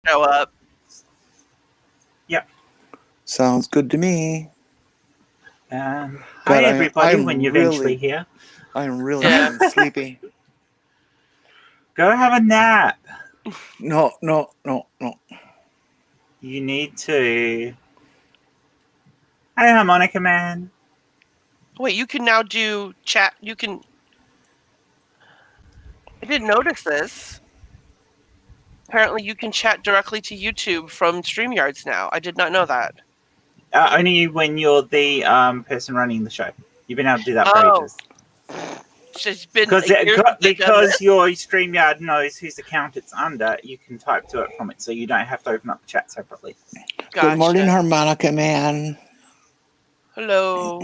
show up. Yep. Sounds good to me. Hi, God, everybody, I'm when you're really- eventually here. I'm really Yeah. getting sleepy. Go have a nap. No. You need to. Hey, Harmonica Man. Wait, you can now do chat. You can. I didn't notice this. Apparently, you can chat directly to YouTube from StreamYards now. I did not know that. Only when you're the person running the show. You've been able to do that for Oh. ages. It's been Because years since I've done this. your StreamYard knows whose account it's under, you can type to it from it, so you don't have to open up the chat separately. Gotcha. Good morning, Harmonica Man. Hello.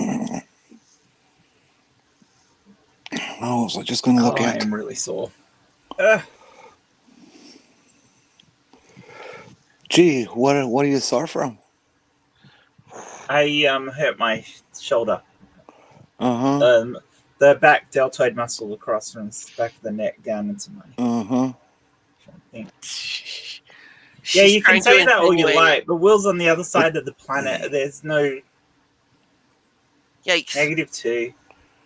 Oh, so just going to look I at. am really sore. Gee, what are you sore from? I hurt my shoulder. Uh-huh. The back deltoid muscle across from the back of the neck down into my thing. Yeah, you can say that all you like, but Will's on the other side of the planet. There's no Yikes. -2.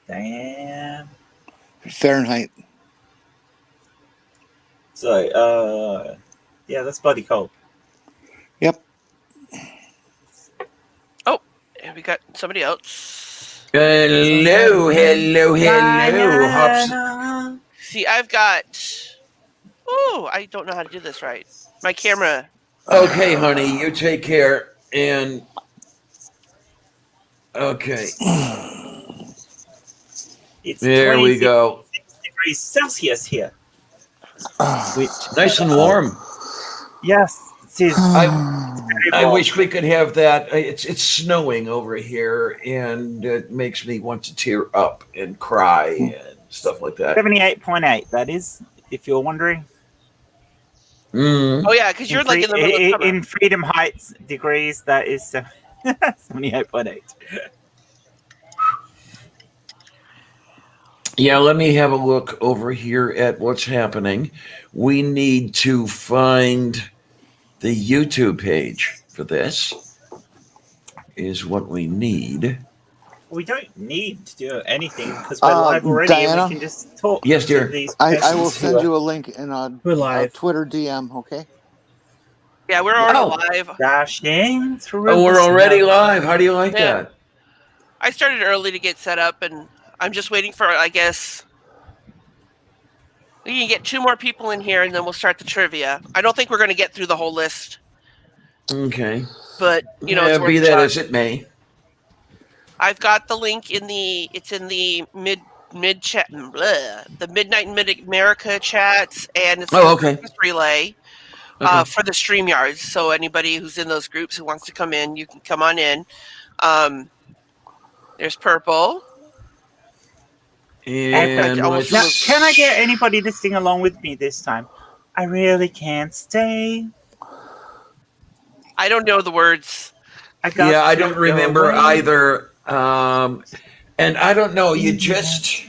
Damn. Fahrenheit. So, yeah, that's bloody cold. Yep. Oh, and we got somebody else. Hello. Hops. See, I've got. Oh, I don't know how to do this right. My camera. Okay, honey, you take care. And okay, It's there we 26 go. degrees Celsius here. Nice and warm. Yes, it is. I wish we could have that. It's snowing over here, and it makes me want to tear up and cry and stuff like that. 78.8, that is, if you're wondering. Oh, yeah, because you're like in the middle of summer. In Freedom Heights degrees, that is 78.8. Yeah, let me have a look over here at what's happening. We need to find the YouTube page for this. Is what we need. We don't need to do anything because we're live already, Diana? and we can just talk. Yes, dear. To these I will persons who send are- you a link in a Twitter DM, okay? Yeah, we're already live. Dashing through. Oh, we're the already snow. live. How do you like Yeah. that? I started early to get set up, and I'm just waiting for, I guess, we can get 2 more people in here, and then we'll start the trivia. I don't think we're going to get through the whole list, Okay. but, you know, it's worth be a that shot. as it may. I've got the link in the, it's in the mid chat, the Midnight in Mid-America chats, and it's Oh, okay. the relay for the StreamYards. So anybody who's in those groups who wants to come in, you can come on in. There's Purple. And Now, can I get anybody to sing along with me this time? I really can't stay. I don't know the words. I don't remember either. And I don't know. You just.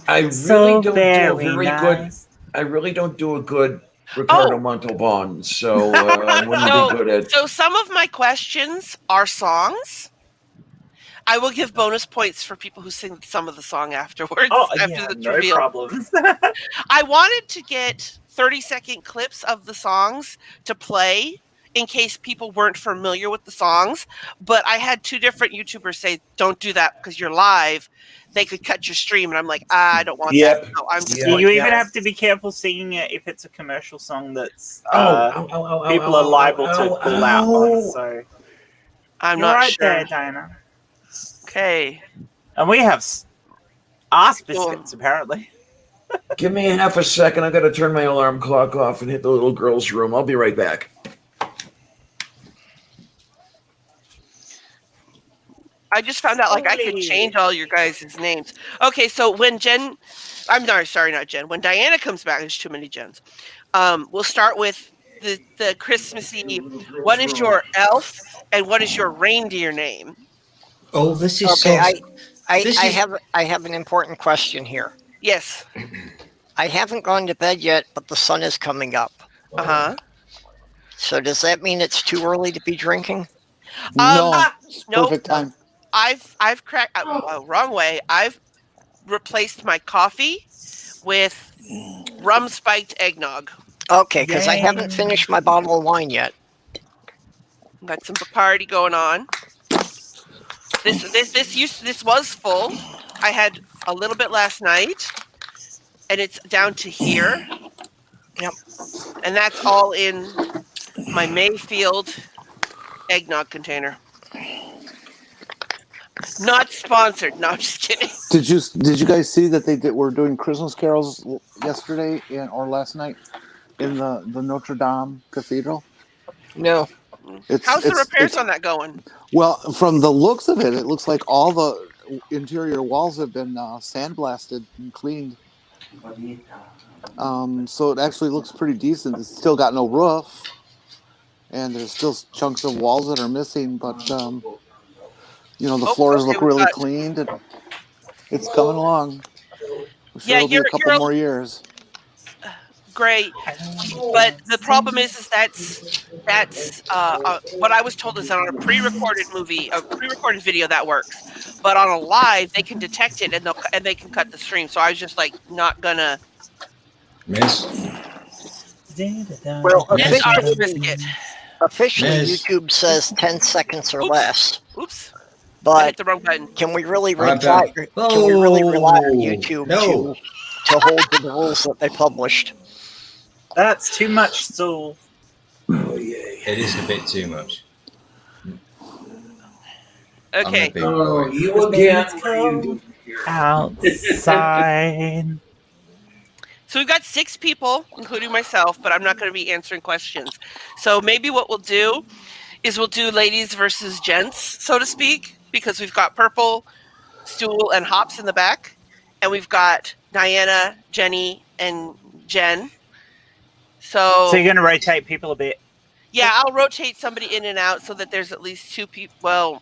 I really don't do a very good. I really don't do a good Ricardo Montalban, so I wouldn't be good at. So some of my questions are songs. I will give bonus points for people who sing some of the song afterwards. After the no reveal. problems. I wanted to get 30-second clips of the songs to play in case people weren't familiar with the songs, but I had 2 different YouTubers say, don't do that because you're live. They could cut your stream, and I'm like, I don't want that. No, I'm just You even have to be careful singing it if it's a commercial song that's people are liable to pull out on. So I'm you're not right sure. there, Diana. Okay. And we have ass biscuits, apparently. Give me half a second. I got to turn my alarm clock off and hit the little girl's room. I'll be right back. I just found out I could change all your guys' names. Okay, so when Jen, I'm sorry, not Jen. When Diana comes back, there's too many Jens. We'll start with the Christmassy. What is your elf and what is your reindeer name? Oh, this is okay. I have an important question here. Yes. I haven't gone to bed yet, but the sun is coming up. Uh-huh. So does that mean it's too early to be drinking? No, it's Nope. perfect time. I've cracked wrong way. I've replaced my coffee with rum spiked eggnog. Okay, because I haven't finished my bottle of wine yet. Got some Bacardi going on. This was full. I had a little bit last night, and it's down to here. Yep. And that's all in my Mayfield eggnog container. Not sponsored. No, I'm just kidding. Did you guys see that were doing Christmas carols yesterday or last night in the Notre Dame Cathedral? No. How's the repairs on that going? Well, from the looks of it, it looks like all the interior walls have been sandblasted and cleaned. So it actually looks pretty decent. It's still got no roof, and there's still chunks of walls that are missing, but the floors look really cleaned, and it's coming along. I'm sure it'll be a couple more years. Great, but the problem is that's what I was told is that on a pre-recorded video that works, but on a live they can detect it and they can cut the stream. So I was just like not gonna miss. Well, officially YouTube says 10 seconds or less. Oops. But I hit the wrong button. Can we really rely on YouTube to hold to the rules that they published? That's too much, Stool. Oh, yeah. It is a bit too much. Okay. Oh, you again. Outside. So we've got 6 people, including myself, but I'm not going to be answering questions. So maybe what we'll do is we'll do ladies versus gents, so to speak, because we've got Purple, Stool, and Hops in the back, and we've got Diana, Jenny, and Jen. So you're going to rotate people a bit? Yeah, I'll rotate somebody in and out so that there's at least 2 people. Well,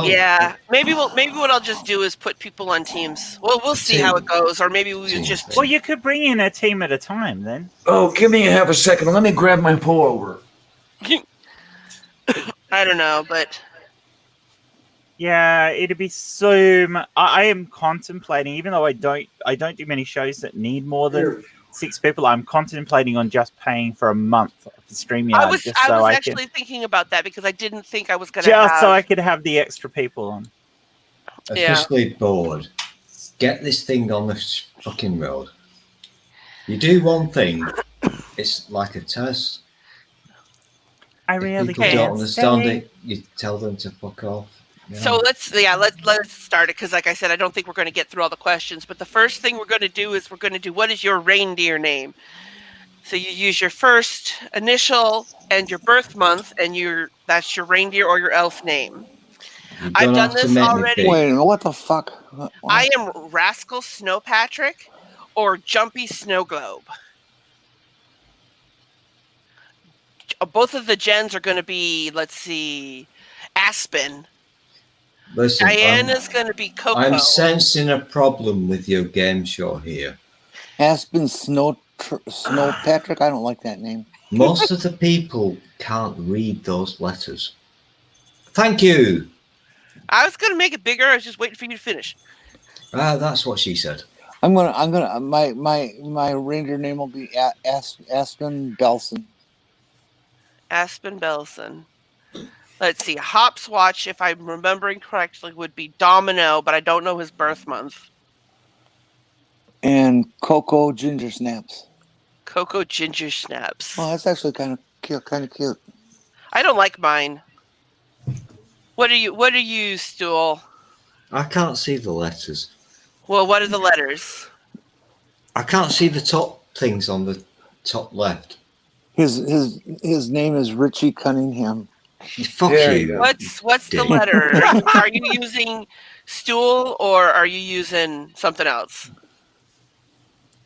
yeah, maybe what I'll just do is put people on teams. Well, we'll see how it goes, or maybe we just. Well, you could bring in a team at a time then. Oh, give me half a second. Let me grab my pullover. I don't know, but yeah, it'd be so. I am contemplating, even though I don't do many shows that need more than 6 people. I'm contemplating on just paying for a month for StreamYard. I was actually thinking about that because I didn't think I was going to just so I could have the extra people on. Officially bored. Get this thing on the fucking road. You do one thing, it's like a test. I really if people don't understand it, you tell them to fuck off. Yeah. So let's start it, because like I said, I don't think we're going to get through all the questions, but the first thing we're going to do is what is your reindeer name? So you use your first initial and your birth month, and that's your reindeer or your elf name. I've done this already. Wait a minute, what the fuck? What? I am Rascal Snow Patrick or Jumpy Snow Globe. Both of the gens are going to be, let's see, Aspen. Listen, Diana's going to be Coco. I'm sensing a problem with your game show here. Aspen Snow Patrick? I don't like that name. Most of the people can't read those letters. Thank you. I was going to make it bigger. I was just waiting for you to finish. That's what she said. My reindeer name will be Aspen Belson. Aspen Belson. Let's see. Hops Watch, if I'm remembering correctly, would be Domino, but I don't know his birth month. And Coco Ginger Snaps. Coco Ginger Snaps. Oh, that's actually kind of cute. I don't like mine. What are you, Stool? I can't see the letters. Well, what are the letters? I can't see the top things on the top left. His name is Richie Cunningham. Fuck you. What's the letter? Are you using Stool or are you using something else?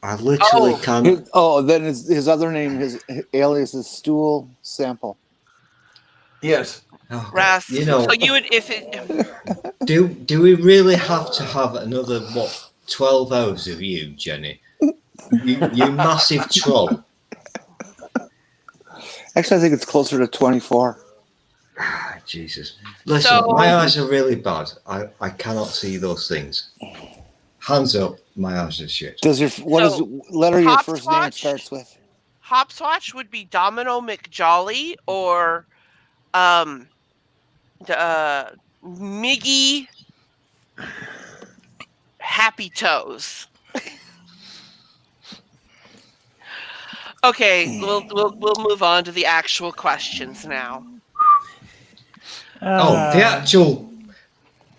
I literally can't. Then his other name, his alias is Stool Sample. Yes. Oh, Rascal. So you would, if it. Do we really have to have another 12 hours of you, Jenny? You massive troll. Actually, I think it's closer to 24. Jesus. Listen, my eyes are really bad. I cannot see those things. Hands up, my eyes are shit. What is letter your first name starts with? Hopswatch would be Domino McJolly or Miggy Happy Toes. Okay, we'll move on to the actual questions now. The actual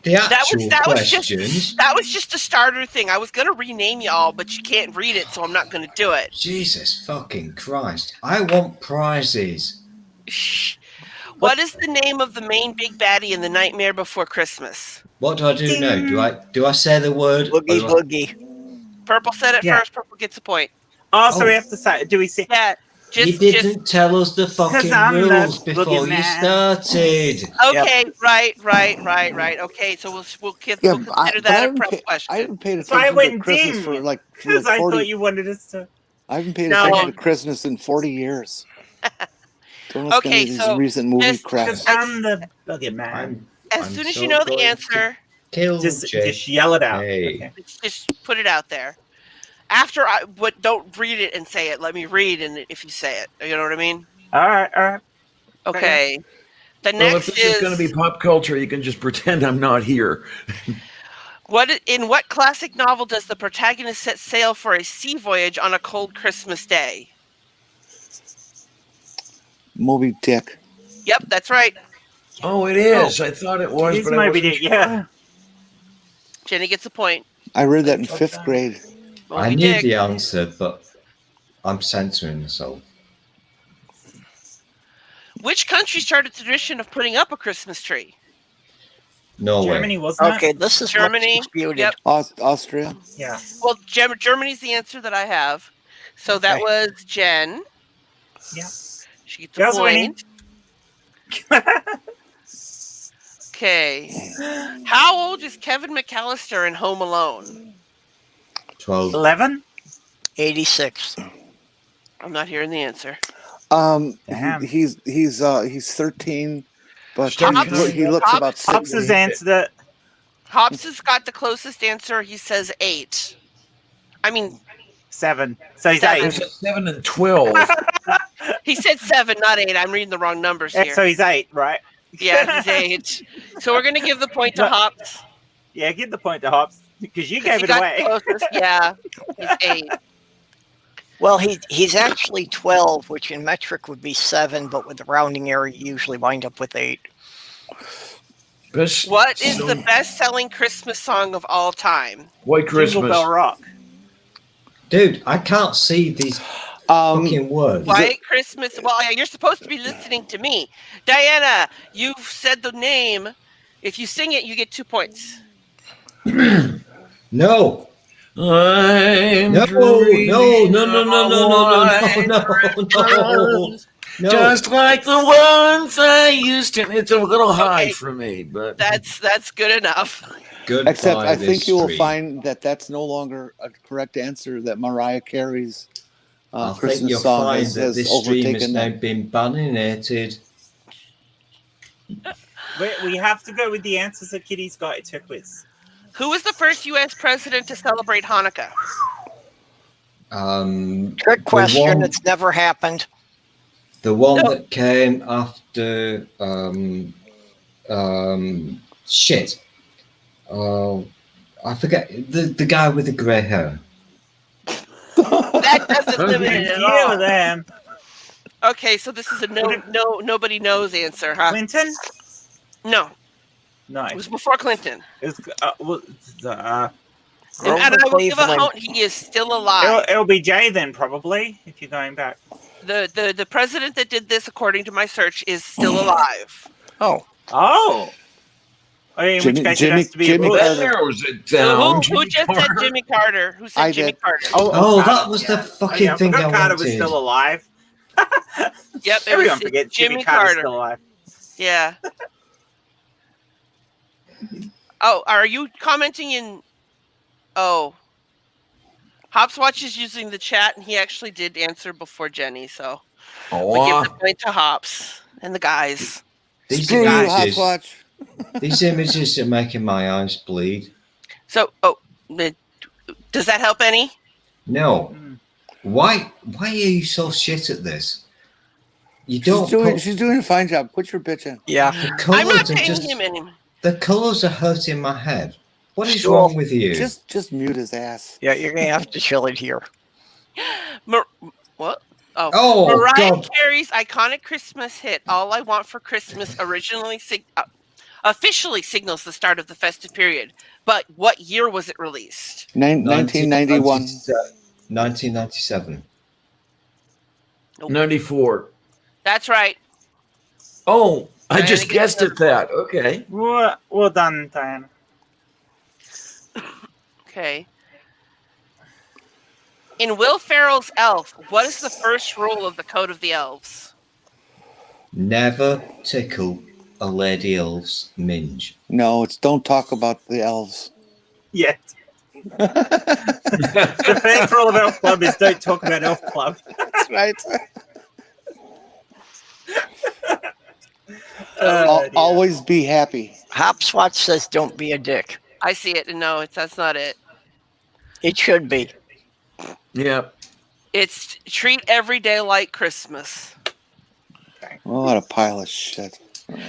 questions. That was just a starter thing. I was gonna rename y'all, but you can't read it, so I'm not gonna do it. Jesus fucking Christ! I want prizes. What is the name of the main big baddie in The Nightmare Before Christmas? What do I do now? Do I say the word? Boogie Boogie. Purple said it first. Purple gets a point. So we have to say. Do we say? Yeah. You didn't tell us the fucking rules before you started. Okay, right. Okay, so we'll consider that a prep question. I haven't paid attention to Christmas for like 40. I thought you wanted us to. I haven't paid attention to Christmas in 40 years. Don't listen to any of these recent movie craps. I'm the boogeyman. As soon as you know the answer, just yell it out. Hey. Okay. Just put it out there. After don't read it and say it. Let me read, and if you say it, you know what I mean. All right. Okay. The next if this is going to be pop culture, you can just pretend I'm not here. In what classic novel does the protagonist set sail for a sea voyage on a cold Christmas day? Moby Dick. Yep, that's right. Oh, it is. I thought it was, but Moby Dick. Yeah. Jenny gets a point. I read that in 5th grade. I knew the answer, but I'm censoring myself. Which country started the tradition of putting up a Christmas tree? Norway. Germany, wasn't it? Okay, this is Germany. Yep. Austria. Yeah. Well, Germany's the answer that I have. So that was Jen. Yeah. She gets a point. Okay. How old is Kevin McAllister in Home Alone? 12. 11. 86. I'm not hearing the answer. He's 13, but Hobbs, he looks about 6. Hobbs has answered it. Hobbs has got the closest answer. He says 8. I mean 7. So he's 7. 8. 7 and 12. He said 7, not 8. I'm reading the wrong numbers here. So he's 8, right? Yeah, he's 8. So we're gonna give the point to Hobbs. Yeah, give the point to Hobbs because you gave it away. Yeah, he's 8. Well, he's actually 12, which in metric would be 7, but with the rounding error, you usually wind up with 8. What is the best-selling Christmas song of all time? White Christmas. Jingle Bell Rock. Dude, I can't see these fucking words. White Christmas. Well, you're supposed to be listening to me. Diana, you've said the name. If you sing it, you get 2 points. No. No. Just like the ones I used to. It's a little high for me, but that's good enough. Goodbye, except I think you will find that that's no longer a correct answer. That Mariah Carey's Christmas song has overtaken now been baninated. We have to go with the answers that Kitty's got it took with. Who was the first U.S. president to celebrate Hanukkah? Trick question. It's never happened. The one that came after shit. Oh, I forget the guy with the grey hair. That doesn't limit it at all. Them. Okay, so this is a nobody knows answer, huh? Clinton? No. No. It was before Clinton. It was, and I will give a hint, he is still alive. It'll be Jay then, probably, if you're going back. The president that did this, according to my search, is still alive. Oh. I mean, in which case it has to be Jimmy Bush. narrows it down. Who just said Jimmy Carter? Who said Jimmy Carter? Oh, that was the fucking thing I wanted. Carter was still alive. Yep, everyone forgets Jimmy Carter's still alive. Yeah. Oh, are you commenting in? Oh, Hopswatch is using the chat, and he actually did answer before Jenny, so we Oh, give the point to Hops and the guys. Screw you, Hopswatch. These images are making my eyes bleed. So, does that help any? No. Why are you so shit at this? You don't. She's doing a fine job. Quit your bitching. Yeah. I'm not paying him anymore. The colours are hurting my head. What is wrong with you? Just mute his ass. Yeah, you're gonna have to chill it here. What? Oh, Mariah God. Carey's iconic Christmas hit, "All I Want for Christmas," officially signals the start of the festive period. But what year was it released? 1991. 1997. 94. That's right. Oh, I Diana just guessed at that. Okay. Well done, Diana. Okay. In Will Ferrell's Elf, what is the first rule of the Code of the Elves? Never tickle a lady elf's minge. No, it's don't talk about the elves. Yet. The first rule of Elf Club is don't talk about Elf Club. That's right. Always be happy. Hopswatch says don't be a dick. I see it, and no, that's not it. It should be. Yeah. It's treat every day like Christmas. Oh, what a pile of shit.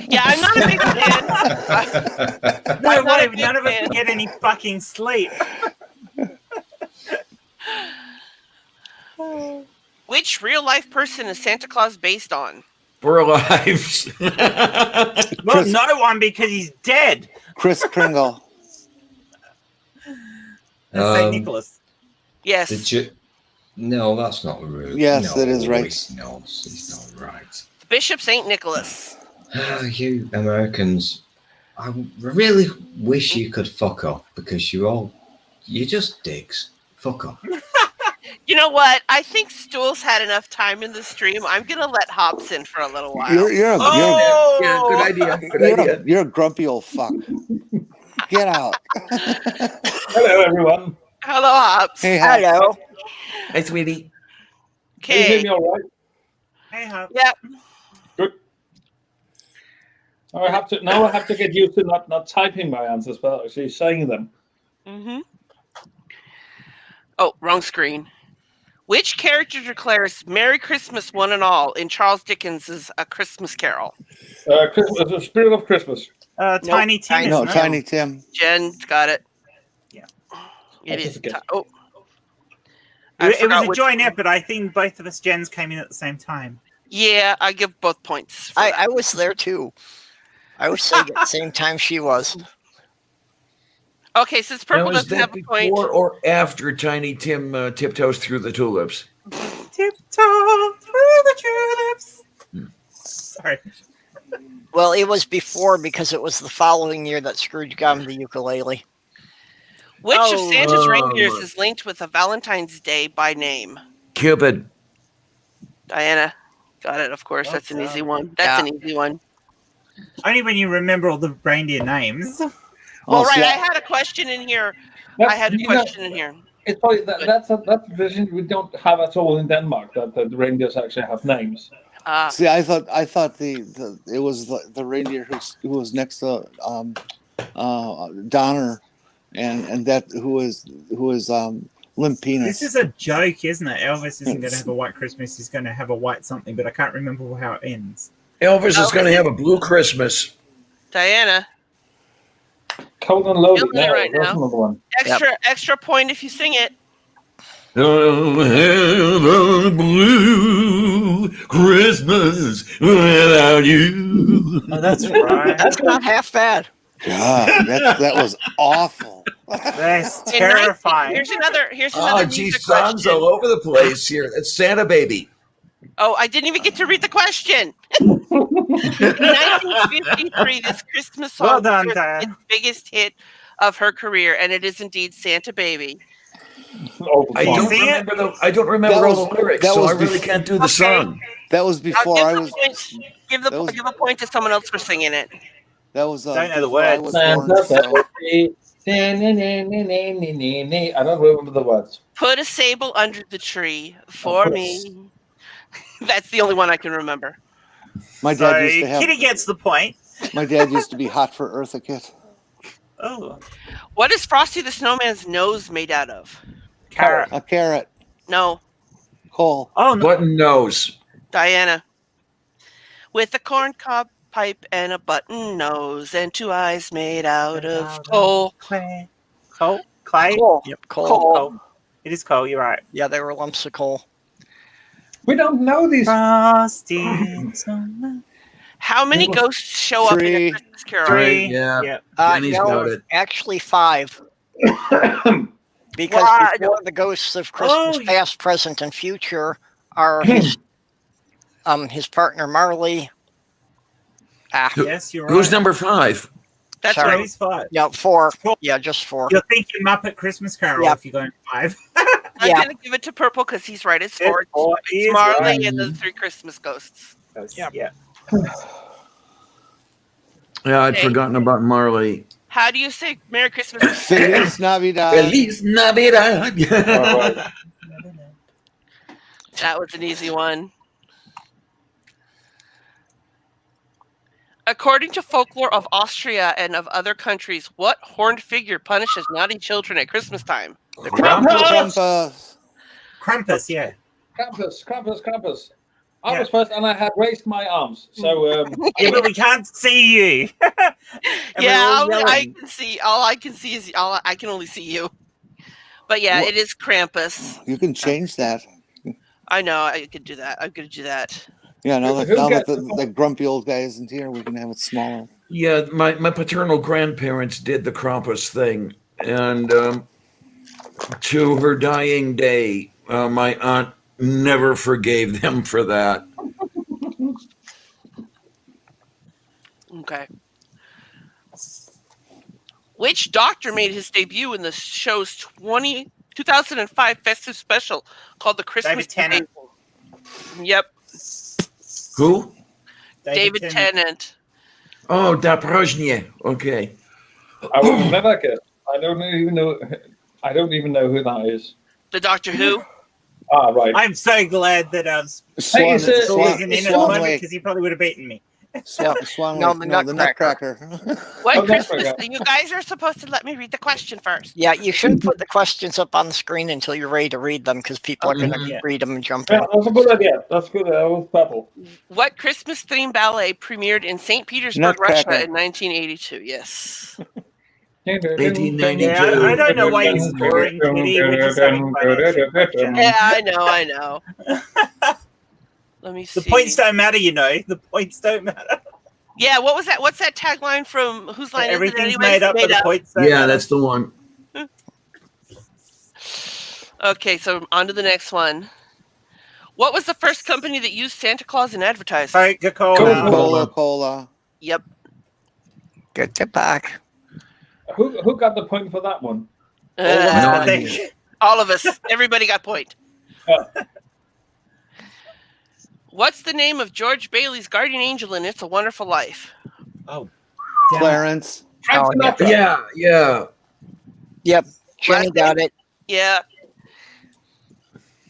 Yeah, I'm not a big fan. No way, none of us can get any fucking sleep. Which real-life person is Santa Claus based on? We're alive. Well, no one, because he's dead. Kris Kringle. That's St. Nicholas. Yes. No, that's not right. Yes, no, that is right. It's not right. Bishop St. Nicholas. You Americans, I really wish you could fuck off because you're just dicks. Fuck off. You know what? I think Stool's had enough time in the stream. I'm gonna let Hops in for a little while. You're good idea. You're a grumpy old fuck. Get out. Hello, everyone. Hello, Hops. Hey, Hops. Hello. Hey, sweetie. Can you hear me all right? Hey, Hops. Yep. Good. I have to get used to not typing my answers, but actually saying them. Mm-hmm. Oh, wrong screen. Which character declares "Merry Christmas, one and all" in Charles Dickens's A Christmas Carol? Christmas, the Spirit of Christmas. Tiny Tim. No, Tiny Tim. Jen's got it. Yeah. It is. forget. It was a joint effort. I think both of us Jens came in at the same time. Yeah, I give both points. I was there too. I was saying at the same time she was. Okay, since Purple Now, is doesn't that have a point. before or after Tiny Tim tiptoes through the tulips? Tiptoe through the tulips. Sorry. Well, it was before because it was the following year that Scrooge got him the ukulele. Which of Santa's reindeers is linked with a Valentine's Day by name? Cupid. Diana. Got it, of course. That's an easy one. That's an easy one. Only when you remember all the reindeer names. Well, right. I had a question in here. It's probably that's a tradition we don't have at all in Denmark. That the reindeers actually have names. See, I thought it was the reindeer who was next to Donner, and that who was Limp Penis. This is a joke, isn't it? Elvis isn't going to have a white Christmas. He's going to have a white something, but I can't remember how it ends. Elvis is going to have a blue Christmas. Diana. Cold and loaded now. Right That's now. another one. Extra point if you sing it. I'll have a blue Christmas without you. Oh, that's right. That's not half bad. God, that was awful. That's terrifying. Here's another Oh, geez, music songs question. all over the place here. It's Santa Baby. Oh, I didn't even get to read the question. In 1953, this Christmas song Well done, was Diane. its biggest hit of her career, and it is indeed Santa Baby. I don't remember all the lyrics, so I really can't do the song. That was before I was. Give a point to someone else for singing it. That was. Don't know the words. I was born, so- I don't remember the words. Put a sable under the tree for me. That's the only one I can remember. My dad used to have. Kitty gets the point. My dad used to be hot for Eartha Kitt. Oh. What is Frosty the Snowman's nose made out of? Carrot. A carrot. No. Coal. Oh, no. Button nose. Diana. With a corncob pipe and a button nose and 2 eyes made out of coal. Clay. Coal? Clay? Coal. Yep, coal. Coal. It is coal, you're right. Yeah, they were lumps of coal. We don't know these. Frosty. How many ghosts show up in A Christmas Carol? 3. Yeah. Yep. Jenny's got it. Actually 5. Because before the ghosts of Christmas past, present, and future are his partner Marley. Yes, you're right. Who's number 5? That's Sorry. right. He's 5. Yeah, 4. Yeah, just 4. You're thinking Muppet Christmas Carol if you're going 5. I'm going to give it to Purple because he's right. It's 4. It's Marley and the 3 Christmas ghosts. Yeah. Yeah, I'd forgotten about Marley. How do you say Merry Christmas? Feliz Navidad. Feliz Navidad. That was an easy one. According to folklore of Austria and of other countries, what horned figure punishes naughty children at Christmas time? The Krampus. Krampus, yeah. Krampus. I was first, and I had raised my arms. So yeah, but we can't see you. Yeah, I can see. All I can see is I can only see you. But yeah, it is Krampus. You can change that. I know. I could do that. I'm going to do that. Yeah, now that the grumpy old guy isn't here, we can have it smaller. Yeah, my paternal grandparents did the Krampus thing, and to her dying day, my aunt never forgave them for that. Okay. Which doctor made his debut in the show's 2005 festive special called The Christmas David Tennant. Yep. Who? David Tennant. Oh, Daprojnie. Okay. I will never guess. I don't even know who that is. The Doctor Who? Ah, right. I'm so glad that Swan isn't in at the moment because he probably would have beaten me. Swan No, Lake. the The Nutcracker. What Christmas? You guys are supposed to let me read the question first. Yeah, you shouldn't put the questions up on the screen until you're ready to read them because people are going to read them and jump in. Yeah, that's a good idea. That's good. That was purple. What Christmas themed ballet premiered in St. Petersburg, Nutcracker. Russia in 1982? Yes. 1892. Yeah, I don't know why you're scoring, Kitty. We're just having fun. Yeah, I know. Let me see. The points don't matter, you know. The points don't matter. Yeah, what was that? What's that tagline from Whose Line Everything's Is It made Anyways? up, but the points don't Yeah, matter. that's the one. Okay, so on to the next one. What was the first company that used Santa Claus in advertising? Coca-Cola. Cola. Yep. Get it back. Who got the point for that one? All of us. Everybody got point. What's the name of George Bailey's guardian angel in It's a Wonderful Life? Oh, Clarence. Oh, Yeah. Yep. Jenny got it. Yeah.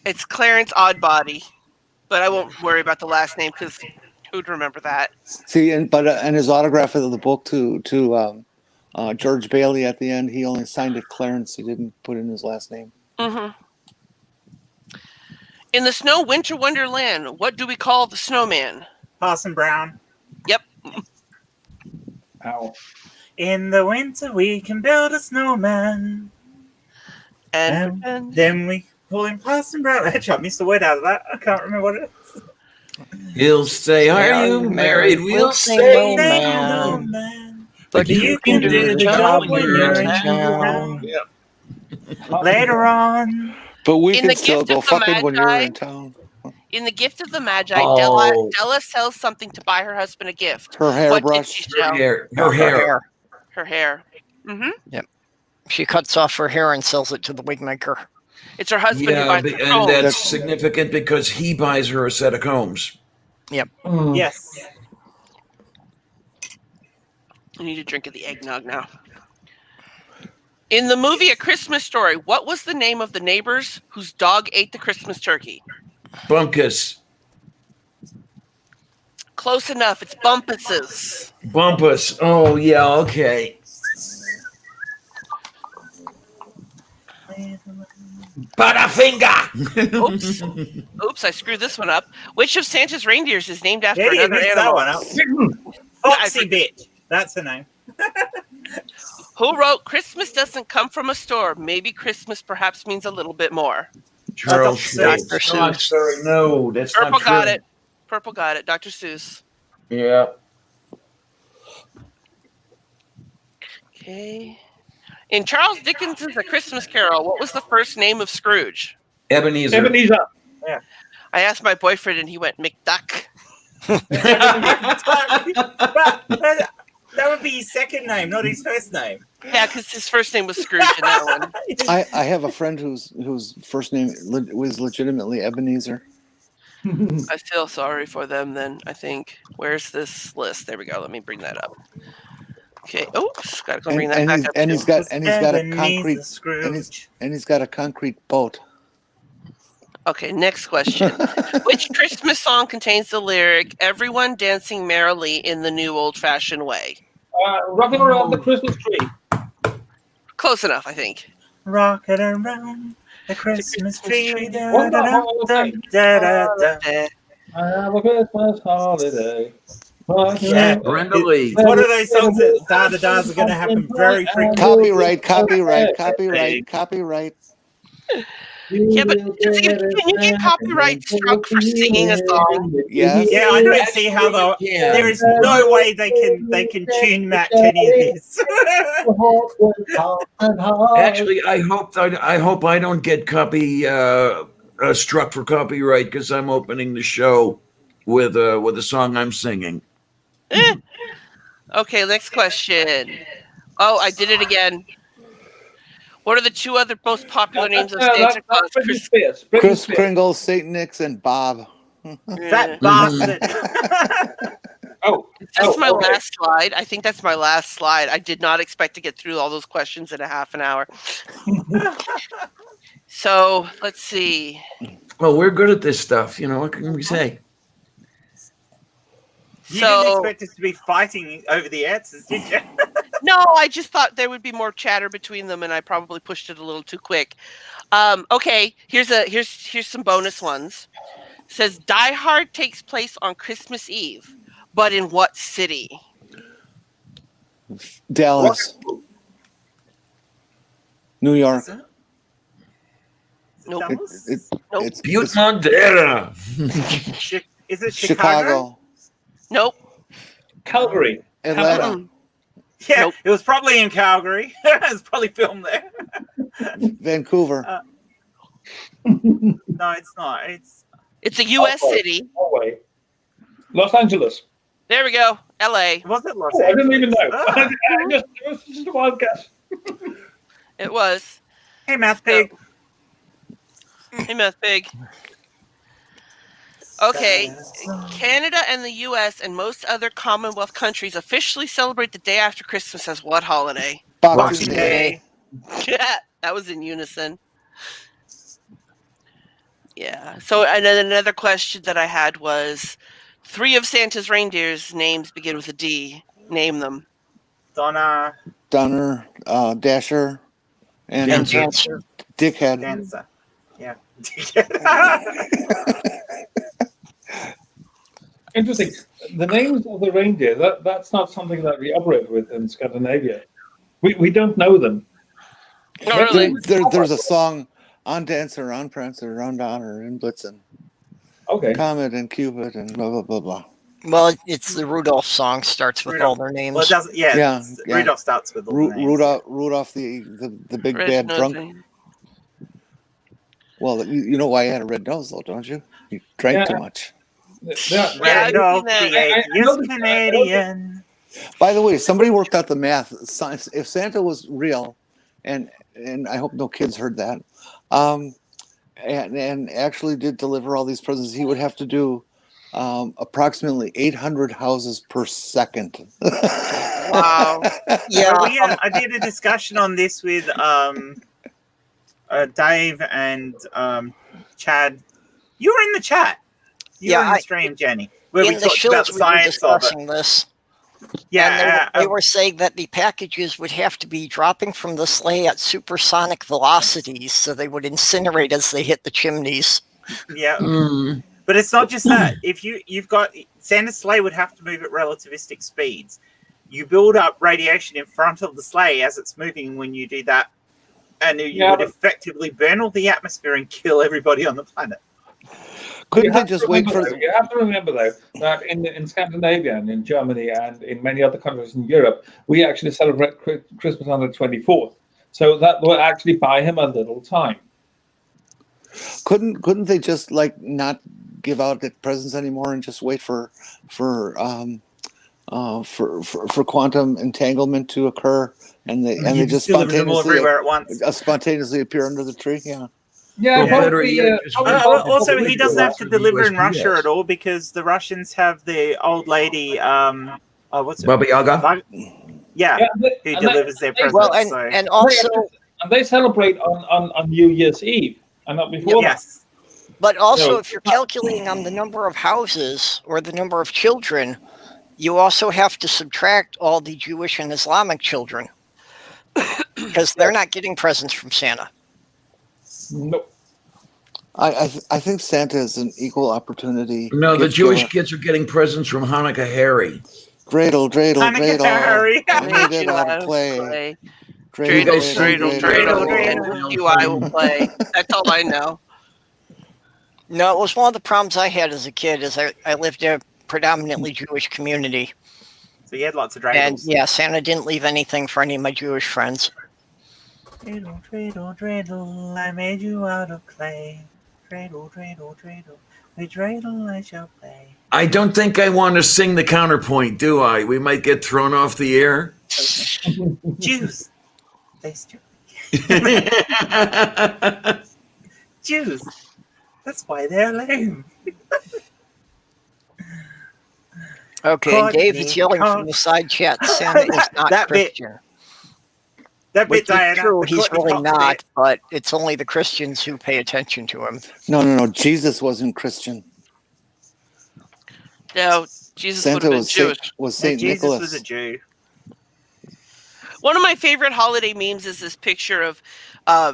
It's Clarence Oddbody. But I won't worry about the last name because who'd remember that? See, and his autograph of the book to George Bailey at the end, he only signed it Clarence. He didn't put in his last name. Mm-hmm. In the Snow Winter Wonderland, what do we call the snowman? Parson Brown. Yep. Ow. In the winter we can build a snowman. And then we call him Parson Brown. Actually, I missed a word out of that. I can't remember what it is. He'll say, "Are you married?" We'll say, No, "No." man. But you can do the job when you're in town. Later on. But we In can the still Gift go of the fucking when you're Magi- in town. In The Gift of the Magi, Oh. Della sells something to buy her husband a gift. Her What did hairbrush. she sell? Her hair. Her hair. Mm-hmm. Yep. She cuts off her hair and sells it to the wig maker. It's her husband who Yeah, buys the and comb. that's significant because he buys her a set of combs. Yep. Yes. I need a drink of the eggnog now. In the movie A Christmas Story, what was the name of the neighbors whose dog ate the Christmas turkey? Bumpus. Close enough. It's Bumpuses. Bumpus. Oh, yeah, okay. Butterfinger. Oops. Oops, I screwed this one up. Which of Santa's reindeers is named after Yeah, another you animal? that one up. Foxy bitch. That's her name. Who wrote Christmas doesn't come from a store? Maybe Christmas perhaps means a little bit more. Charles Dr. Schultz. Seuss. No, that's Purple not true. got it. Purple got it. Dr. Seuss. Yeah. Okay. In Charles Dickens's A Christmas Carol, what was the first name of Scrooge? Ebenezer. Ebenezer. Yeah. I asked my boyfriend and he went McDuck. But that would be his second name, not his first name. Yeah, because his first name was Scrooge in that one. I have a friend whose first name was legitimately Ebenezer. I feel sorry for them then, I think. Where's this list? There we go. Let me bring that up. Okay. Oops. Gotta go bring that back up. And he's got a concrete boat. Okay, next question. Which Christmas song contains the lyric, everyone dancing merrily in the new old-fashioned way? Rocking around the Christmas tree. Close enough, I think. Rocking around the Christmas tree. What's that holiday? Have a Christmas holiday. Yeah. Brenda Lee. It's one of those songs that da-da-das are going to happen very frequently. Copyright. Yeah, but can you get copyright struck for singing a song? Yes. Yeah, I don't see how there is no way they can tune Matt to any of this. Actually, I hope I don't get struck for copyright because I'm opening the show with a song I'm singing. Okay, next question. Oh, I did it again. What are the two other most popular names of Santa Claus? Kris Kringle, St. Nick's, and Bob. That bastard. That's my last slide. I think that's my last slide. I did not expect to get through all those questions in a half an hour. So let's see. Well, we're good at this stuff. What can we say? You didn't expect us to be fighting over the answers, did you? No, I just thought there would be more chatter between them, and I probably pushed it a little too quick. Okay, here's some bonus ones. It says Die Hard takes place on Christmas Eve, but in what city? Dallas. New York. Nope. It's Butte, Montana. Is it Chicago. Nope. Calgary. Atlanta. Yeah, Nope. It was probably in Calgary. It was probably filmed there. Vancouver. No, it's not. It's a U.S. city. Norway. Los Angeles. There we go. L.A. Was it Los I Angeles? didn't even know. Oh. It was just a wild guess. It was. Hey, Math Pig. Hey, Math Pig. Okay, Canada and the U.S. and most other Commonwealth countries officially celebrate the day after Christmas as what holiday? Boxing Day. Yeah, that was in unison. Yeah. So, and then another question that I had was, 3 of Santa's reindeers' names begin with a D. Name them. Donner, Dasher, and Dancer. Dickhead. Dancer. Yeah. Interesting. The names of the reindeer, that's not something that we operate with in Scandinavia. We don't know them. Oh, really? There's a song on Dancer, on Prancer, on Donner, and Blitzen. Okay. Comet and Cupid and blah, blah, blah, blah. Well, it's the Rudolph song, starts with all their names. Well, it doesn't. Yeah. Rudolph starts with all the names. Rudolph, the big bad drunk. Well, you know why he had a red nose, though, don't you? He drank too much. Rudolph the atheist Canadian. By the way, somebody worked out the math. If Santa was real, and I hope no kids heard that, and actually did deliver all these presents, he would have to do approximately 800 houses per second. Wow. Yeah. I did a discussion on this with Dave and Chad. You were in the chat. You were in the stream, Jenny, where we talked about the science of it. This. Yeah, and they were saying that the packages would have to be dropping from the sleigh at supersonic velocities, so they would incinerate as they hit the chimneys. Yeah, but it's not just that. If you've got Santa's sleigh would have to move at relativistic speeds. You build up radiation in front of the sleigh as it's moving when you do that, and you would effectively burn all the atmosphere and kill everybody on the planet. Couldn't they just wait for? You have to remember, though, that in Scandinavia and in Germany and in many other countries in Europe, we actually celebrate Christmas on the 24th. So that will actually buy him a little time. Couldn't they just like not give out the presents anymore and just wait for quantum entanglement to occur, and they just spontaneously appear under the tree? Yeah. Also, he doesn't have to deliver in Russia at all because the Russians have the old lady. What's it? Baba Yaga. Who delivers their presents. Well, and also they celebrate on New Year's Eve, and not before. Yes. But also, if you're calculating on the number of houses or the number of children, you also have to subtract all the Jewish and Islamic children because they're not getting presents from Santa. Nope. I think Santa is an equal opportunity. No, the Jewish kids are getting presents from Hanukkah Harry. Dreidel. Hanukkah Harry. I need it out of play. Dreidel. You I will play. That's all I know. No, it was one of the problems I had as a kid. Is I lived in a predominantly Jewish community. So you had lots of dreidels. And Santa didn't leave anything for any of my Jewish friends. Dreidel, dreidel, dreidel, I made you out of clay. Dreidel, dreidel, dreidel, with dreidel I shall play. I don't think I want to sing the counterpoint, do I? We might get thrown off the air. Jews. They still. Jews. That's why they're lame. Okay, and Dave is yelling from the side chat. Santa is not Christian. That bit, Diana. True, he's really not, but it's only the Christians who pay attention to him. No. Jesus wasn't Christian. No, Jesus Santa would have been Jewish. Was Saint Jesus Nicholas. was a Jew. One of my favorite holiday memes is this picture of,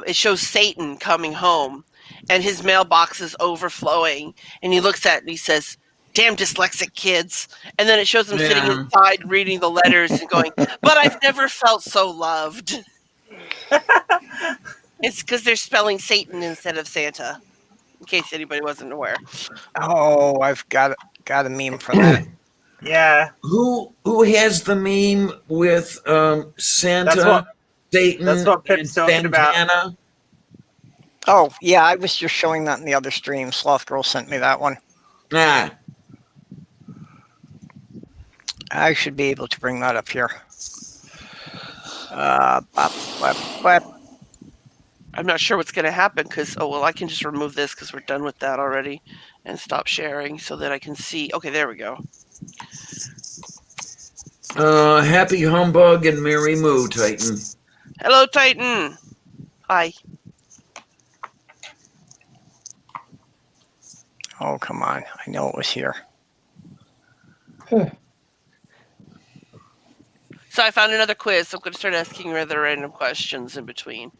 it shows Satan coming home, and his mailbox is overflowing, and he looks at it and he says, "Damn dyslexic kids." And then it shows him sitting inside reading the letters and going, "But I've never felt so loved." It's because they're spelling Satan instead of Santa, in case anybody wasn't aware. Oh, I've got a meme for that. Yeah. Who has the meme with Santa, Satan, that's what Pip's talking Santana? about. Oh, yeah, I was just showing that in the other stream. Sloth Girl sent me that one. Ah. I should be able to bring that up here. I'm not sure what's going to happen because, I can just remove this because we're done with that already and stop sharing so that I can see. Okay, there we go. Happy humbug and merry moo, Titan. Hello, Titan. Hi. Oh, come on. I know it was here. So I found another quiz. So I'm going to start asking rather random questions in between.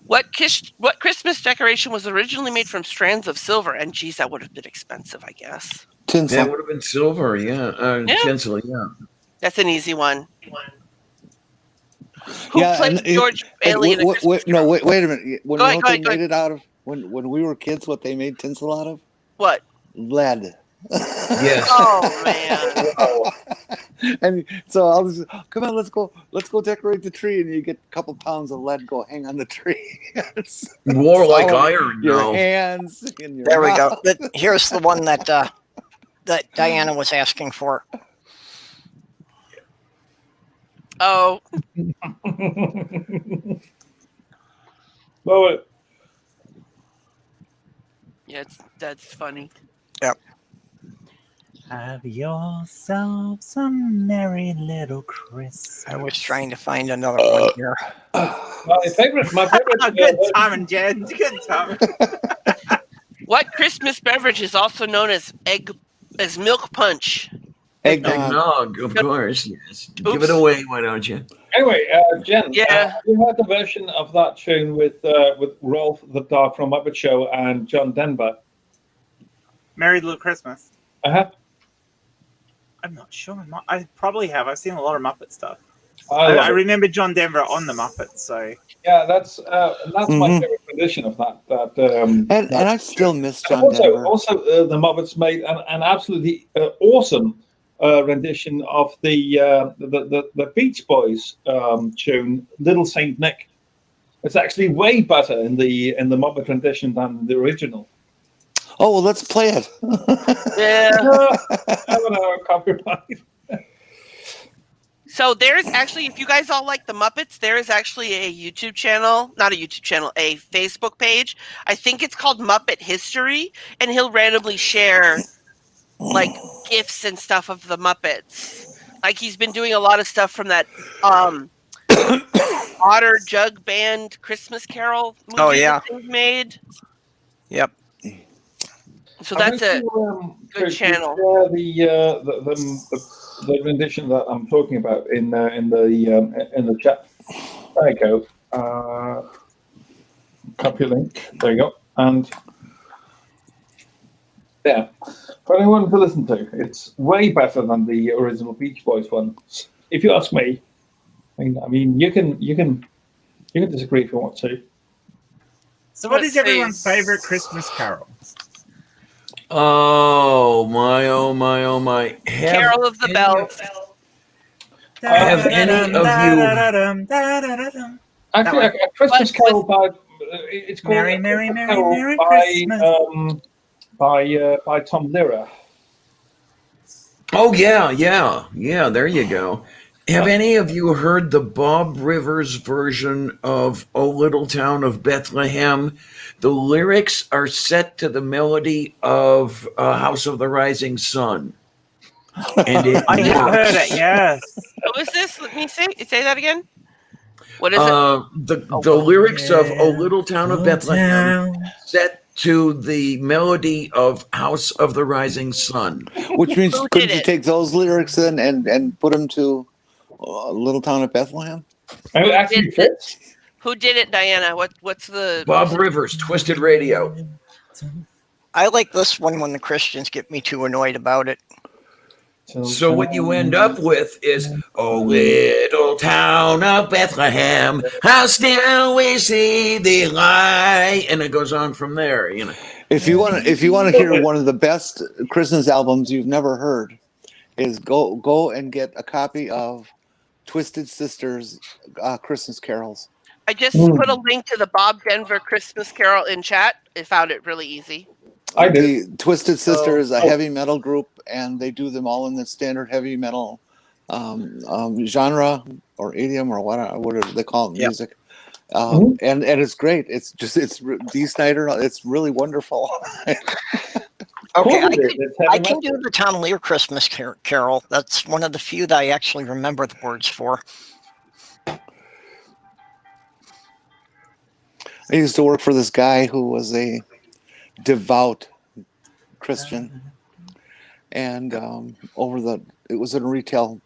What Christmas decoration was originally made from strands of silver? And geez, that would have been expensive, I guess. Tinsel. That would have been silver, tinsel, yeah. That's an easy one. Who played George Bailey in a Christmas Carol? No, wait a minute. Go ahead. Made it out of when we were kids, what they made tinsel out of? What? Lead. Yes. Oh man. And so I'll just come on, let's go decorate the tree, and you get a couple pounds of lead go hang on the tree. War like iron. Your hands. And your there we mouth. go. Here's the one that Diana was asking for. Oh. Blow it. Yeah, that's funny. Yep. Have yourself some merry little Christmas. I was trying to find another one here. My favorite. Good timing, Jen. Good timing. What Christmas beverage is also known as milk punch? Eggnog, of course. Yes. Give it away, why don't you? Anyway, Jen, Yeah. you had the version of that tune with Rolf the Dog from Muppet Show and John Denver. Merry Little Christmas. Uh-huh. I'm not sure. I probably have. I've seen a lot of Muppet stuff. I I remember John Denver on the Muppets, so yeah, that's my favorite rendition of that. And I still miss John Denver. Also, the Muppets made an absolutely awesome rendition of the Beach Boys tune, "Little Saint Nick." It's actually way better in the Muppet rendition than the original. Oh well, let's play it. Yeah. I don't know, copyright. So there's actually, if you guys all like the Muppets, there is actually a YouTube channel, not a YouTube channel, a Facebook page. I think it's called Muppet History, and he'll randomly share like gifs and stuff of the Muppets. Like he's been doing a lot of stuff from that Otter Jug Band Christmas Carol movie that they've made. Yep. So that's a good channel. The rendition that I'm talking about in the chat. There you go. Copy link. There you go. And yeah, for anyone to listen to, it's way better than the original Beach Boys one. If you ask me, I mean, you can disagree if you want to. So, what is everyone's favorite Christmas carol? Oh my! Oh my! Oh my! Carol of the Bells. Have any of you? Actually, a Christmas Carol by it's called Merry, Merry, Merry, Merry Christmas by Tom Lehrer. Oh yeah. There you go. Have any of you heard the Bob Rivers version of "O Little Town of Bethlehem"? The lyrics are set to the melody of "House of the Rising Sun," and I have heard it. Yes. What was this? Let me say that again. What is it? The lyrics of "O Little Town of Bethlehem" set to the melody of "House of the Rising Sun." Which means, couldn't you take those lyrics in and put them to "Little Town of Bethlehem"? It actually fits. Who did it, Diana? What's the Bob Rivers, Twisted Radio. I like this one when the Christians get me too annoyed about it. So what you end up with is, "Oh, little town of Bethlehem, how still we see thee lie," and it goes on from there. You know. If you want to hear one of the best Christmas albums you've never heard, is go and get a copy of Twisted Sisters' Christmas carols. I just put a link to the Bob Denver Christmas Carol in chat. I found it really easy. The Twisted Sister is a heavy metal group, and they do them all in the standard heavy metal genre or idiom or whatever they call it in music. And it's great. It's Dee Snider. It's really wonderful. Okay, I can do the Tom Lehrer Christmas Carol. That's one of the few that I actually remember the words for. I used to work for this guy who was a devout Christian, and it was in a retail